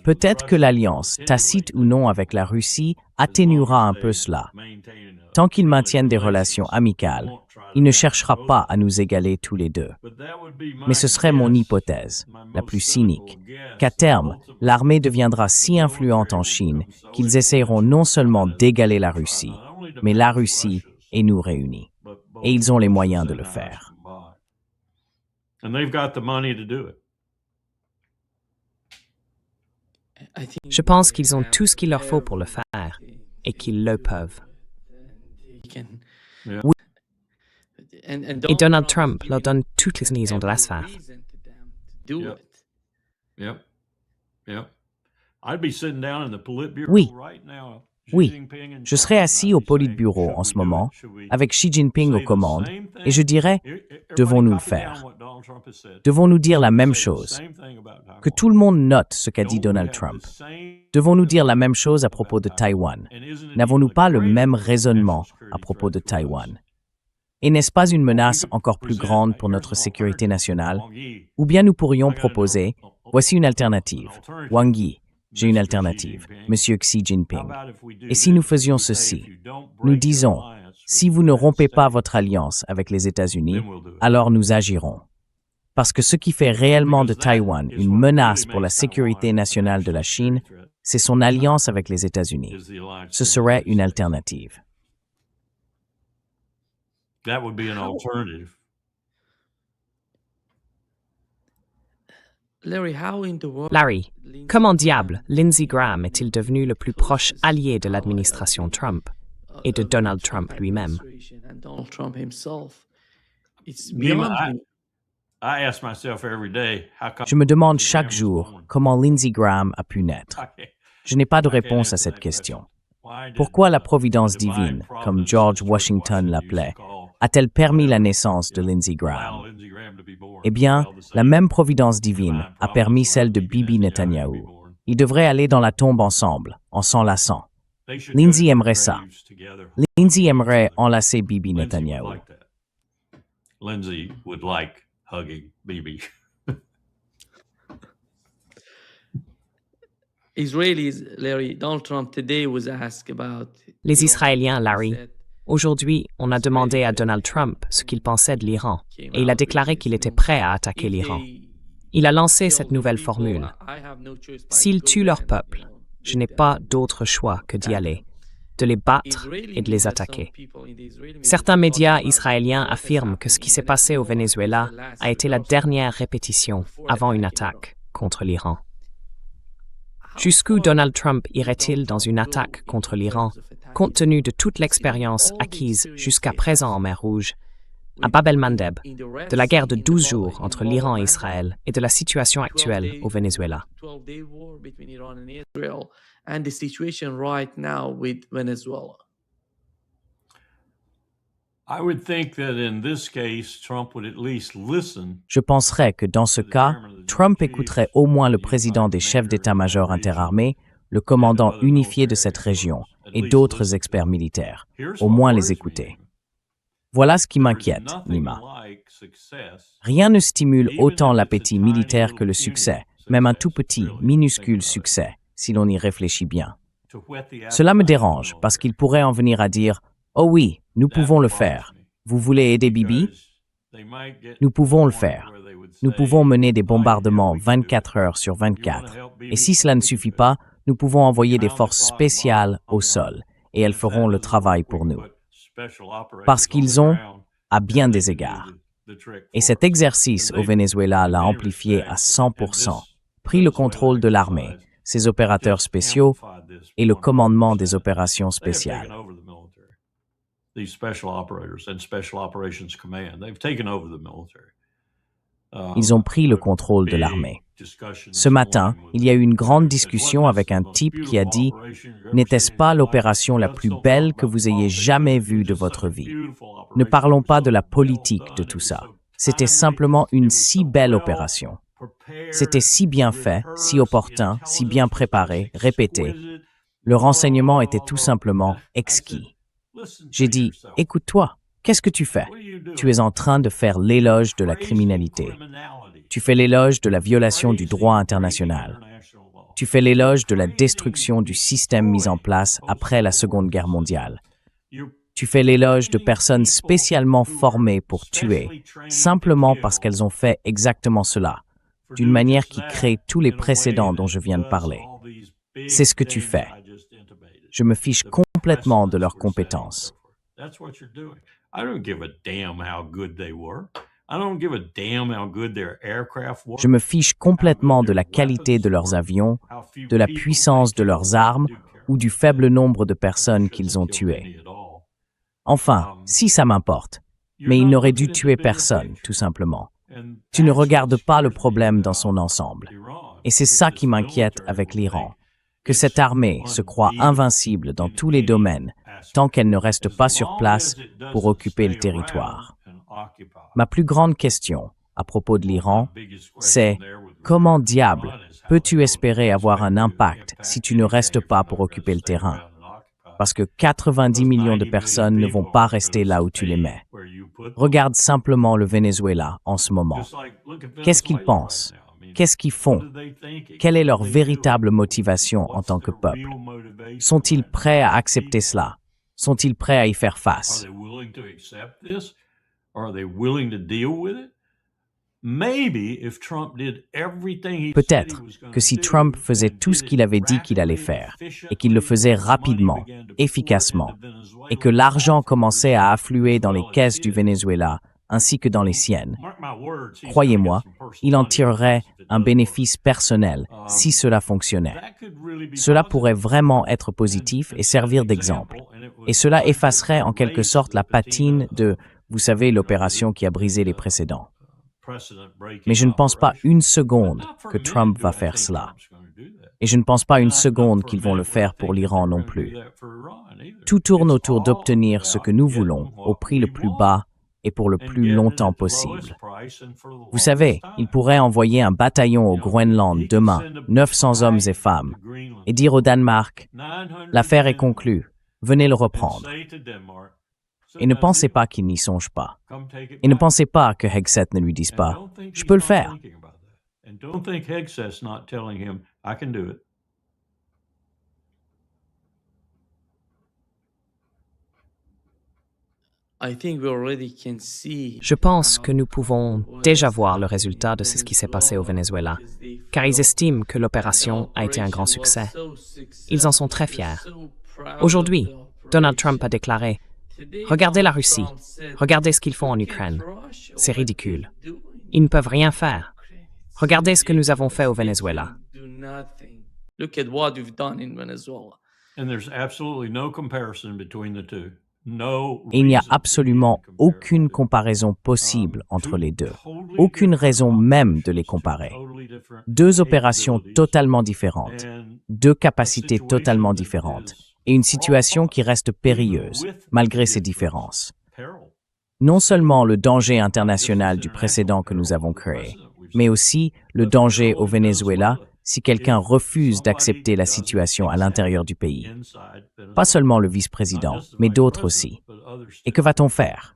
peut-être que l'alliance, tacite ou non avec la Russie, atténuera un peu cela. Tant qu'ils maintiennent des relations amicales, il ne cherchera pas à nous égaler tous les deux. Mais ce serait mon hypothèse, la plus cynique, qu'à terme, l'armée deviendra si influente en Chine qu'ils essayeront non seulement d'égaler la Russie, mais la Russie et nous réunis. Et ils ont les moyens de le faire. Je pense qu'ils ont tout ce qu'il leur faut pour le faire et qu'ils le peuvent. Et Donald Trump leur donne toutes les raisons de la faire. Oui, je serais assis au Politburo en ce moment, avec Xi Jinping aux commandes, et je dirais, devons-nous le faire? Devons-nous dire la même chose? Que tout le monde note ce qu'a dit Donald Trump. Devons-nous dire la même chose à propos de Taïwan? N'avons-nous pas le même raisonnement à propos de Taïwan? Et n'est-ce pas une menace encore plus grande pour notre sécurité nationale? Ou bien nous pourrions proposer, voici une alternative, Wang Yi. J'ai une alternative, Monsieur Xi Jinping. Et si nous faisions ceci, nous disons, si vous ne rompez pas votre alliance avec les États-Unis, alors nous agirons. Parce que ce qui fait réellement de Taïwan une menace pour la sécurité nationale de la Chine, c'est son alliance avec les États-Unis. Ce serait une alternative. Larry, comment diable Lindsey Graham est-il devenu le plus proche allié de l'administration Trump et de Donald Trump lui-même? Je me demande chaque jour comment Lindsey Graham a pu naître. Je n'ai pas de réponse à cette question. Pourquoi la providence divine, comme George Washington l'appelait, a-t-elle permis la naissance de Lindsey Graham? Eh bien, la même providence divine a permis celle de Bibi Netanyahou. Ils devraient aller dans la tombe ensemble, en s'enlaçant. Lindsay aimerait ça. Lindsay aimerait enlacer Bibi Netanyahu. Lindsay would like hugging Bibi. Israelis, Larry, Donald Trump today was asked about. Les Israéliens, Larry, aujourd'hui, on a demandé à Donald Trump ce qu'il pensait de l'Iran, et il a déclaré qu'il était prêt à attaquer l'Iran. Il a lancé cette nouvelle formule. S'ils tuent leur peuple, je n'ai pas d'autre choix que d'y aller, de les battre et de les attaquer. Certains médias israéliens affirment que ce qui s'est passé au Venezuela a été la dernière répétition avant une attaque contre l'Iran. Jusqu'où Donald Trump irait-il dans une attaque contre l'Iran, compte tenu de toute l'expérience acquise jusqu'à présent en mer Rouge, à Bab el-Mandeb, de la guerre de 12 jours entre l'Iran et Israël et de la situation actuelle au Venezuela? Je penserais que dans ce cas, Trump écouterait au moins le président des chefs d'état-major interarmés, le commandant unifié de cette région et d'autres experts militaires, au moins les écouter. Voilà ce qui m'inquiète, Nima. Rien ne stimule autant l'appétit militaire que le succès, même un tout petit, minuscule succès, si l'on y réfléchit bien. Cela me dérange parce qu'il pourrait en venir à dire « Oh oui, nous pouvons le faire. Vous voulez aider Bibi? Nous pouvons le faire. Nous pouvons mener des bombardements 24 heures sur 24. Et si cela ne suffit pas, nous pouvons envoyer des forces spéciales au sol, et elles feront le travail pour nous. » Parce qu'ils ont, à bien des égards. Et cet exercice au Venezuela l'a amplifié à 100%, pris le contrôle de l'armée, ses opérateurs spéciaux et le commandement des opérations spéciales. Ils ont pris le contrôle de l'armée. Ce matin, il y a eu une grande discussion avec un type qui a dit « N'était-ce pas l'opération la plus belle que vous ayez jamais vue de votre vie? Ne parlons pas de la politique de tout ça. C'était simplement une si belle opération. C'était si bien fait, si opportun, si bien préparé, répété. Le renseignement était tout simplement exquis. » J'ai dit « Écoute-toi, qu'est-ce que tu fais? Tu es en train de faire l'éloge de la criminalité. Tu fais l'éloge de la violation du droit international. Tu fais l'éloge de la destruction du système mis en place après la Seconde Guerre mondiale. Tu fais l'éloge de personnes spécialement formées pour tuer, simplement parce qu'elles ont fait exactement cela, d'une manière qui crée tous les précédents dont je viens de parler. C'est ce que tu fais. Je me fiche complètement de leurs compétences. Je me fiche complètement de la qualité de leurs avions, de la puissance de leurs armes ou du faible nombre de personnes qu'ils ont tuées. Enfin, si ça m'importe, mais ils n'auraient dû tuer personne, tout simplement. Tu ne regardes pas le problème dans son ensemble. Et c'est ça qui m'inquiète avec l'Iran, que cette armée se croit invincible dans tous les domaines, tant qu'elle ne reste pas sur place pour occuper le territoire. Ma plus grande question à propos de l'Iran, c'est comment diable peux-tu espérer avoir un impact si tu ne restes pas pour occuper le terrain? Parce que 90 millions de personnes ne vont pas rester là où tu les mets. Regarde simplement le Venezuela en ce moment. Qu'est-ce qu'ils pensent? Qu'est-ce qu'ils font? Quelle est leur véritable motivation en tant que peuple? Sont-ils prêts à accepter cela? Sont-ils prêts à y faire face? Peut-être que si Trump faisait tout ce qu'il avait dit qu'il allait faire, et qu'il le faisait rapidement, efficacement, et que l'argent commençait à affluer dans les caisses du Venezuela, ainsi que dans les siennes, croyez-moi, il en tirerait un bénéfice personnel si cela fonctionnait. Cela pourrait vraiment être positif et servir d'exemple. Et cela effacerait en quelque sorte la patine de, vous savez, l'opération qui a brisé les précédents. Mais je ne pense pas une seconde que Trump va faire cela. Et je ne pense pas une seconde qu'ils vont le faire pour l'Iran non plus. Tout tourne autour d'obtenir ce que nous voulons au prix le plus bas et pour le plus longtemps possible. Vous savez, il pourrait envoyer un bataillon au Groenland demain, 900 hommes et femmes, et dire au Danemark, l'affaire est conclue, venez le reprendre. Et ne pensez pas qu'il n'y songe pas. Et ne pensez pas que Hegseth ne lui dise pas, je peux le faire. Je pense que nous pouvons déjà voir le résultat de ce qui s'est passé au Venezuela, car ils estiment que l'opération a été un grand succès. Ils en sont très fiers. Aujourd'hui, Donald Trump a déclaré « Regardez la Russie, regardez ce qu'ils font en Ukraine. C'est ridicule. Ils ne peuvent rien faire. Regardez ce que nous avons fait au Venezuela. » Et il n'y a absolument aucune comparaison possible entre les deux. Aucune raison même de les comparer. Deux opérations totalement différentes, deux capacités totalement différentes, et une situation qui reste périlleuse, malgré ces différences. Non seulement le danger international du précédent que nous avons créé, mais aussi le danger au Venezuela si quelqu'un refuse d'accepter la situation à l'intérieur du pays. Pas seulement le vice-président, mais d'autres aussi. Et que va-t-on faire?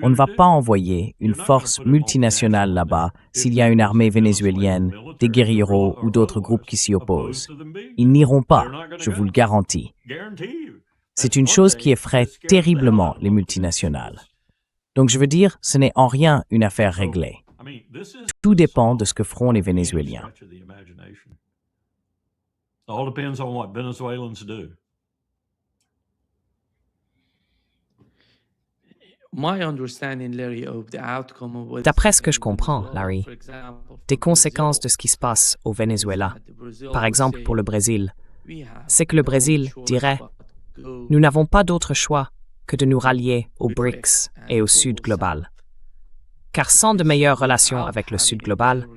On ne va pas envoyer une force multinationale là-bas s'il y a une armée vénézuélienne, des guérilleros ou d'autres groupes qui s'y opposent. Ils n'iront pas, je vous le garantis. C'est une chose qui effraie terriblement les multinationales. Donc je veux dire, ce n'est en rien une affaire réglée. Tout dépend de ce que feront les Vénézuéliens. D'après ce que je comprends, Larry, des conséquences de ce qui se passe au Venezuela, par exemple pour le Brésil, c'est que le Brésil dirait « Nous n'avons pas d'autre choix que de nous rallier aux BRICS et au Sud global. Car sans de meilleures relations avec le Sud global,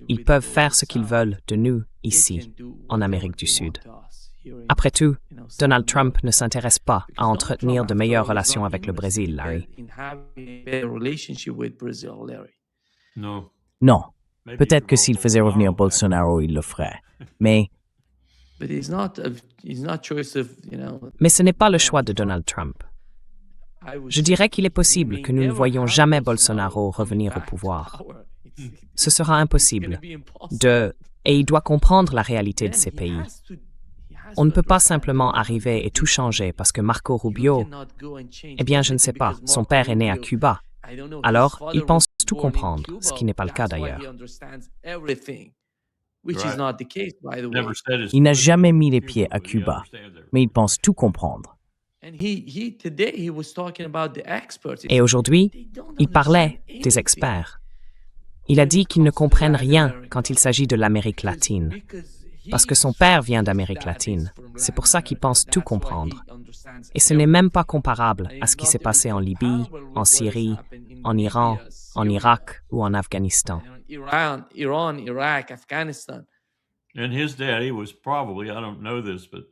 ils peuvent faire ce qu'ils veulent de nous ici, en Amérique du Sud. » Après tout, Donald Trump ne s'intéresse pas à entretenir de meilleures relations avec le Brésil, Larry. Non. Peut-être que s'il faisait revenir Bolsonaro, il le ferait. Mais ce n'est pas le choix de Donald Trump. Je dirais qu'il est possible que nous ne voyions jamais Bolsonaro revenir au pouvoir. Ce sera impossible. Et il doit comprendre la réalité de ces pays. On ne peut pas simplement arriver et tout changer parce que Marco Rubio, eh bien, je ne sais pas, son père est né à Cuba. Alors, il pense tout comprendre, ce qui n'est pas le cas d'ailleurs. Il n'a jamais mis les pieds à Cuba, mais il pense tout comprendre. Et aujourd'hui, il parlait des experts. Il a dit qu'ils ne comprennent rien quand il s'agit de l'Amérique latine. Parce que son père vient d'Amérique latine. C'est pour ça qu'il pense tout comprendre. Et ce n'est même pas comparable à ce qui s'est passé en Libye, en Syrie, en Iran, en Irak ou en Afghanistan.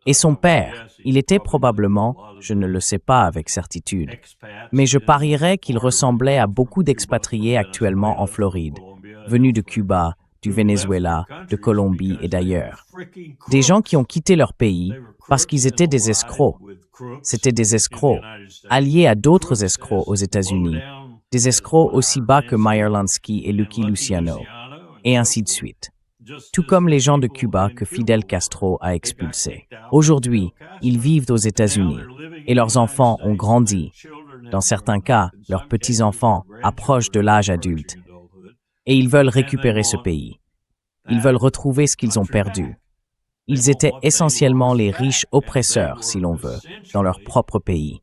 Et son père, il était probablement, je ne le sais pas avec certitude, mais je parierais qu'il ressemblait à beaucoup d'expatriés actuellement en Floride, venus de Cuba, du Venezuela, de Colombie et d'ailleurs. Des gens qui ont quitté leur pays parce qu'ils étaient des escrocs. C'étaient des escrocs, alliés à d'autres escrocs aux États-Unis, des escrocs aussi bas que Meyer Lansky et Lucky Luciano, et ainsi de suite. Tout comme les gens de Cuba que Fidel Castro a expulsés. Aujourd'hui, ils vivent aux États-Unis et leurs enfants ont grandi. Dans certains cas, leurs petits-enfants approchent de l'âge adulte. Et ils veulent récupérer ce pays. Ils veulent retrouver ce qu'ils ont perdu. Ils étaient essentiellement les riches oppresseurs, si l'on veut, dans leur propre pays.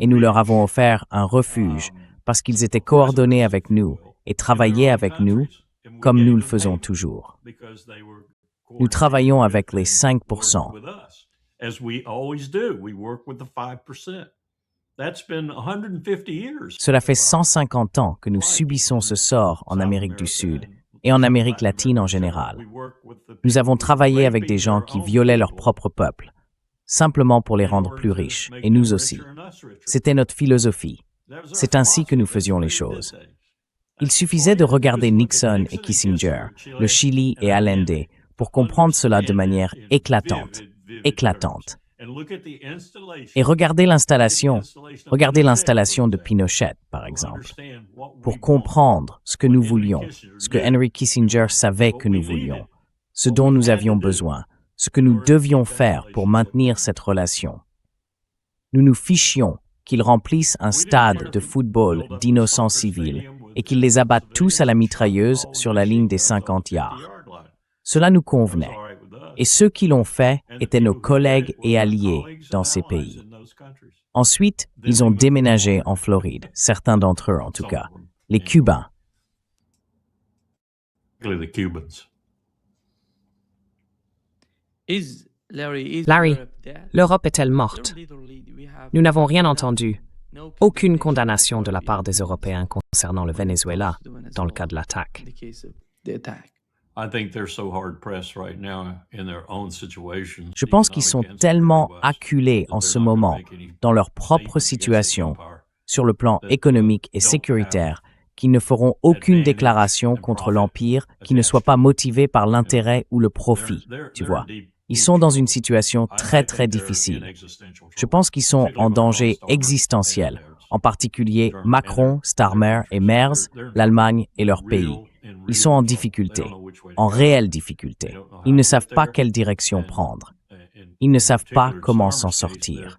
Et nous leur avons offert un refuge parce qu'ils étaient coordonnés avec nous et travaillaient avec nous comme nous le faisons toujours. Nous travaillons avec les 5%. Cela fait 150 ans que nous subissons ce sort en Amérique du Sud et en Amérique latine en général. Nous avons travaillé avec des gens qui violaient leur propre peuple, simplement pour les rendre plus riches, et nous aussi. C'était notre philosophie. C'est ainsi que nous faisions les choses. Il suffisait de regarder Nixon et Kissinger, le Chili et Allende, pour comprendre cela de manière éclatante. Et regardez l'installation de Pinochet, par exemple, pour comprendre ce que nous voulions, ce que Henry Kissinger savait que nous voulions, ce dont nous avions besoin, ce que nous devions faire pour maintenir cette relation. Nous nous fichions qu'ils remplissent un stade de football d'innocents civils et qu'ils les abattent tous à la mitrailleuse sur la ligne des 50 yards. Cela nous convenait. Et ceux qui l'ont fait étaient nos collègues et alliés dans ces pays. Ensuite, ils ont déménagé en Floride, certains d'entre eux en tout cas, les Cubains. Larry, l'Europe est-elle morte? Nous n'avons rien entendu. Aucune condamnation de la part des Européens concernant le Venezuela dans le cas de l'attaque. Je pense qu'ils sont tellement acculés en ce moment dans leur propre situation, sur le plan économique et sécuritaire, qu'ils ne feront aucune déclaration contre l'Empire qui ne soit pas motivée par l'intérêt ou le profit, tu vois. Ils sont dans une situation très, très difficile. Je pense qu'ils sont en danger existentiel, en particulier Macron, Starmer et Merz, l'Allemagne et leur pays. Ils sont en difficulté, en réelle difficulté. Ils ne savent pas quelle direction prendre. Ils ne savent pas comment s'en sortir.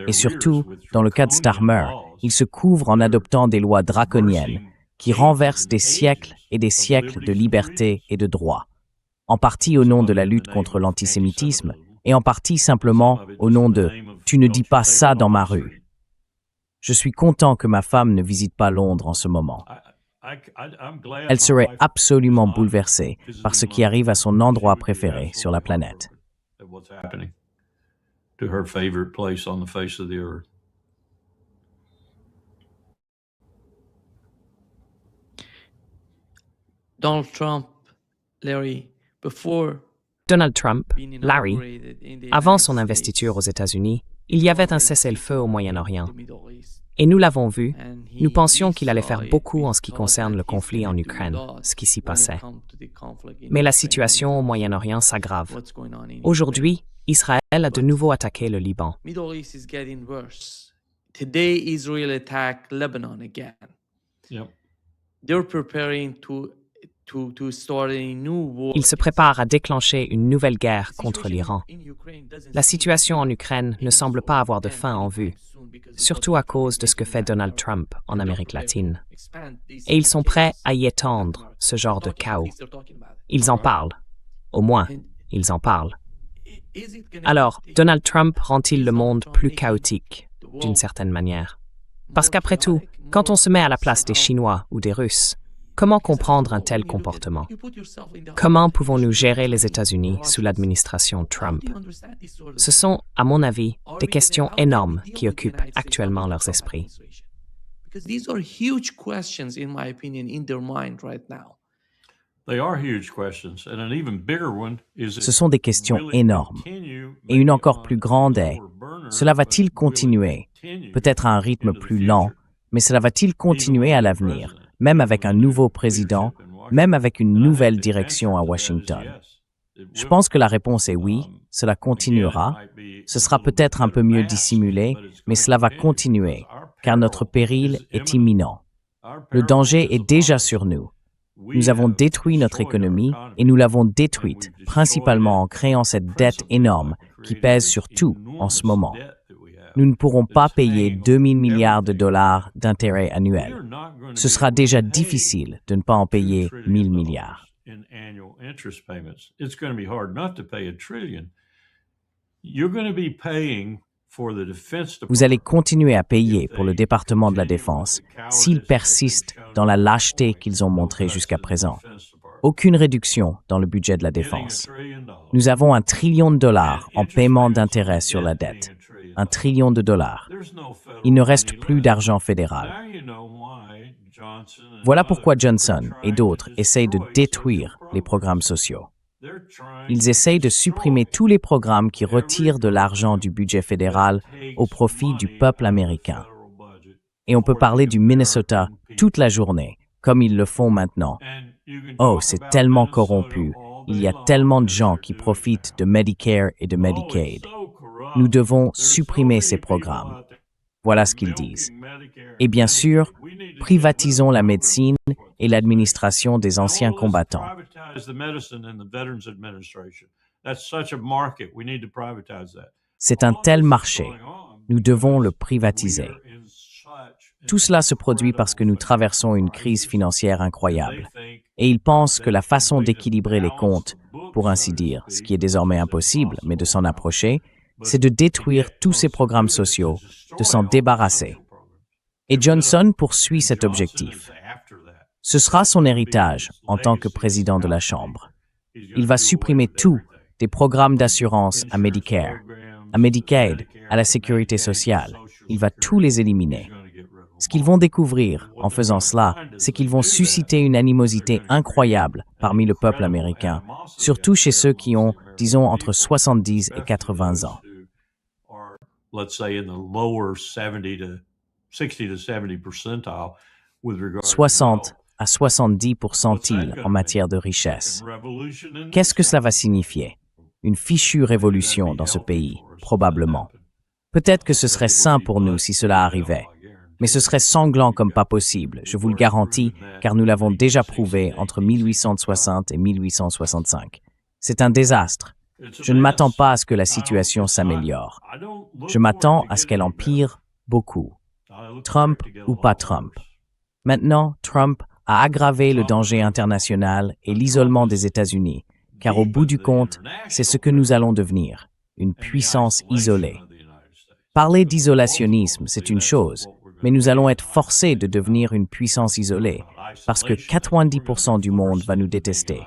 Et surtout, dans le cas de Starmer, ils se couvrent en adoptant des lois draconiennes qui renversent des siècles et des siècles de liberté et de droit, en partie au nom de la lutte contre l'antisémitisme et en partie simplement au nom de « tu ne dis pas ça dans ma rue ». Je suis content que ma femme ne visite pas Londres en ce moment. Elle serait absolument bouleversée par ce qui arrive à son endroit préféré sur la planète. Donald Trump, Larry, avant son investiture aux États-Unis, il y avait un cessez-le-feu au Moyen-Orient. Et nous l'avons vu, nous pensions qu'il allait faire beaucoup en ce qui concerne le conflit en Ukraine, ce qui s'y passait. Mais la situation au Moyen-Orient s'aggrave. Aujourd'hui, Israël a de nouveau attaqué le Liban. Today, Israel attacked Lebanon again. They're preparing to start a new war. Il se prépare à déclencher une nouvelle guerre contre l'Iran. La situation en Ukraine ne semble pas avoir de fin en vue, surtout à cause de ce que fait Donald Trump en Amérique latine. Et ils sont prêts à y étendre ce genre de chaos. Ils en parlent. Au moins, ils en parlent. Alors, Donald Trump rend-il le monde plus chaotique, d'une certaine manière? Parce qu'après tout, quand on se met à la place des Chinois ou des Russes, comment comprendre un tel comportement? Comment pouvons-nous gérer les États-Unis sous l'administration Trump? Ce sont, à mon avis, des questions énormes qui occupent actuellement leurs esprits. Ce sont des questions énormes. Et une encore plus grande est, cela va-t-il continuer? Peut-être à un rythme plus lent, mais cela va-t-il continuer à l'avenir, même avec un nouveau président, même avec une nouvelle direction à Washington? Je pense que la réponse est oui, cela continuera. Ce sera peut-être un peu mieux dissimulé, mais cela va continuer, car notre péril est imminent. Le danger est déjà sur nous. Nous avons détruit notre économie et nous l'avons détruite, principalement en créant cette dette énorme qui pèse sur tout en ce moment. Nous ne pourrons pas payer 2000 milliards de dollars d'intérêts annuels. Ce sera déjà difficile de ne pas en payer 1000 milliards. Vous allez continuer à payer pour le département de la Défense s'ils persistent dans la lâcheté qu'ils ont montrée jusqu'à présent. Aucune réduction dans le budget de la Défense. Nous avons $1 trillion en paiement d'intérêts sur la dette. $1 trillion. Il ne reste plus d'argent fédéral. Voilà pourquoi Johnson et d'autres essayent de détruire les programmes sociaux. Ils essayent de supprimer tous les programmes qui retirent de l'argent du budget fédéral au profit du peuple américain. Et on peut parler du Minnesota toute la journée, comme ils le font maintenant. Oh, c'est tellement corrompu. Il y a tellement de gens qui profitent de Medicare et de Medicaid. Nous devons supprimer ces programmes. Voilà ce qu'ils disent. Et bien sûr, privatisons la médecine et l'administration des anciens combattants. C'est un tel marché. Nous devons le privatiser. Tout cela se produit parce que nous traversons une crise financière incroyable. Et ils pensent que la façon d'équilibrer les comptes, pour ainsi dire, ce qui est désormais impossible, mais de s'en approcher, c'est de détruire tous ces programmes sociaux, de s'en débarrasser. Et Johnson poursuit cet objectif. Ce sera son héritage en tant que président de la Chambre. Il va supprimer tout, des programmes d'assurance à Medicare, à Medicaid, à la sécurité sociale. Il va tous les éliminer. Ce qu'ils vont découvrir en faisant cela, c'est qu'ils vont susciter une animosité incroyable parmi le peuple américain, surtout chez ceux qui ont, disons, entre 70 et 80 ans. 60 à 70 % en matière de richesse. Qu'est-ce que cela va signifier? Une fichue révolution dans ce pays, probablement. Peut-être que ce serait sain pour nous si cela arrivait. Mais ce serait sanglant comme pas possible, je vous le garantis, car nous l'avons déjà prouvé entre 1860 et 1865. C'est un désastre. Je ne m'attends pas à ce que la situation s'améliore. Je m'attends à ce qu'elle empire beaucoup. Trump ou pas Trump. Maintenant, Trump a aggravé le danger international et l'isolement des États-Unis, car au bout du compte, c'est ce que nous allons devenir, une puissance isolée. Parler d'isolationnisme, c'est une chose, mais nous allons être forcés de devenir une puissance isolée, parce que 90% du monde va nous détester.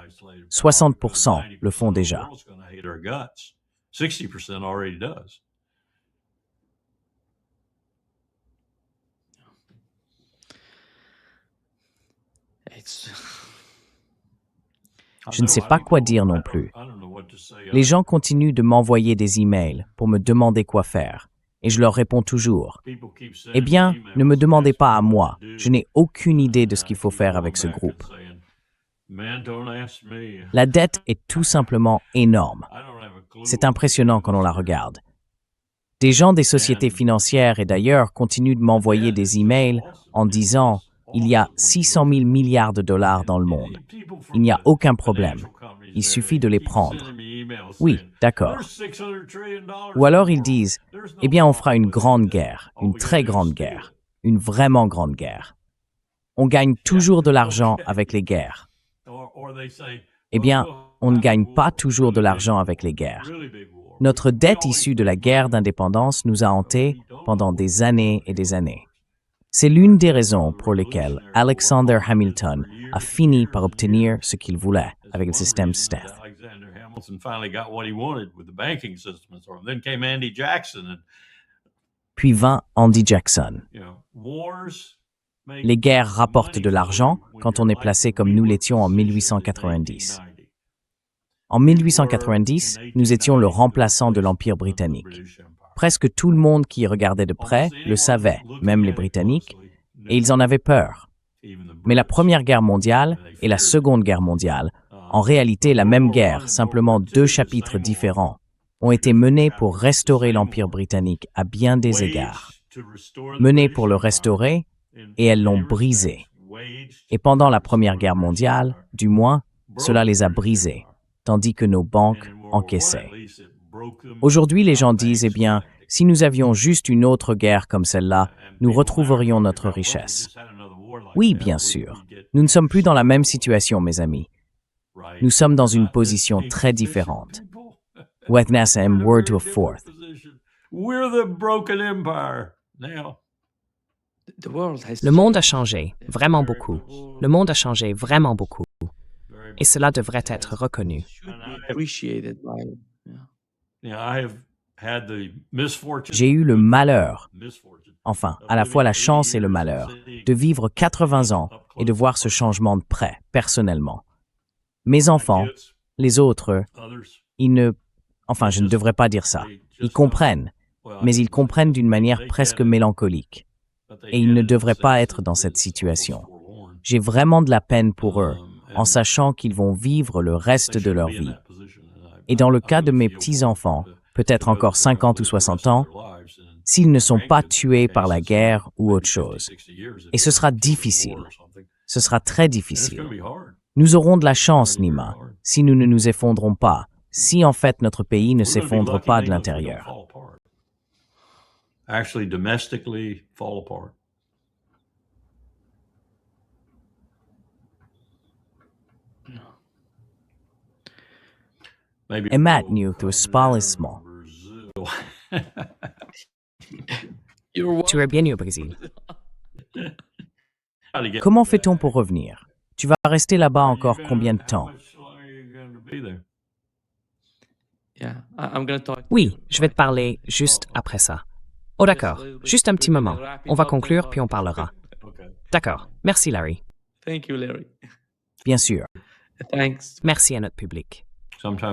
60% le font déjà. Je ne sais pas quoi dire non plus. Les gens continuent de m'envoyer des emails pour me demander quoi faire. Et je leur réponds toujours, « Eh bien, ne me demandez pas à moi, je n'ai aucune idée de ce qu'il faut faire avec ce groupe. » La dette est tout simplement énorme. C'est impressionnant quand on la regarde. Des gens des sociétés financières et d'ailleurs continuent de m'envoyer des emails en disant « Il y a 600 000 milliards de dollars dans le monde. Il n'y a aucun problème. Il suffit de les prendre. » Oui, d'accord. Ou alors ils disent, eh bien on fera une grande guerre, une très grande guerre, une vraiment grande guerre. On gagne toujours de l'argent avec les guerres. Eh bien, on ne gagne pas toujours de l'argent avec les guerres. Notre dette issue de la guerre d'indépendance nous a hantés pendant des années et des années. C'est l'une des raisons pour lesquelles Alexander Hamilton a fini par obtenir ce qu'il voulait avec le système Steth. Puis vint Andy Jackson. Les guerres rapportent de l'argent quand on est placé comme nous l'étions en 1890. En 1890, nous étions le remplaçant de l'Empire britannique. Presque tout le monde qui y regardait de près le savait, même les Britanniques, et ils en avaient peur. Mais la Première Guerre mondiale et la Seconde Guerre mondiale, en réalité la même guerre, simplement deux chapitres différents, ont été menés pour restaurer l'Empire britannique à bien des égards. Menés pour le restaurer, et elles l'ont brisé. Et pendant la Première Guerre mondiale, du moins, cela les a brisés, tandis que nos banques encaissaient. Aujourd'hui, les gens disent, eh bien, si nous avions juste une autre guerre comme celle-là, nous retrouverions notre richesse. Oui, bien sûr. Nous ne sommes plus dans la même situation, mes amis. Nous sommes dans une position très différente. Wethnasem word to a fourth. Le monde a changé, vraiment beaucoup. Le monde a changé vraiment beaucoup. Et cela devrait être reconnu. J'ai eu le malheur, enfin, à la fois la chance et le malheur, de vivre 80 ans et de voir ce changement de près, personnellement. Mes enfants, les autres, ils ne... Enfin, je ne devrais pas dire ça. Ils comprennent, mais ils comprennent d'une manière presque mélancolique. et ils ne devraient pas être dans cette situation. J'ai vraiment de la peine pour eux, en sachant qu'ils vont vivre le reste de leur vie. Et dans le cas de mes petits-enfants, peut-être encore 50 ou 60 ans, s'ils ne sont pas tués par la guerre ou autre chose. Et ce sera difficile. Ce sera très difficile. Nous aurons de la chance, Nima, si nous ne nous effondrons pas, si en fait notre pays ne s'effondre pas de l'intérieur. Actually, domestically fall apart. Et Matthew, tu es small. Tu es bienvenu au Brésil. Comment fait-on pour revenir? Tu vas rester là-bas encore combien de temps? Oui, je vais te parler juste après ça. Oh d'accord, juste un petit moment. On va conclure puis on parlera. D'accord, merci Larry. Thank you, Larry. Bien sûr. Thanks. Merci à notre public. Sometimes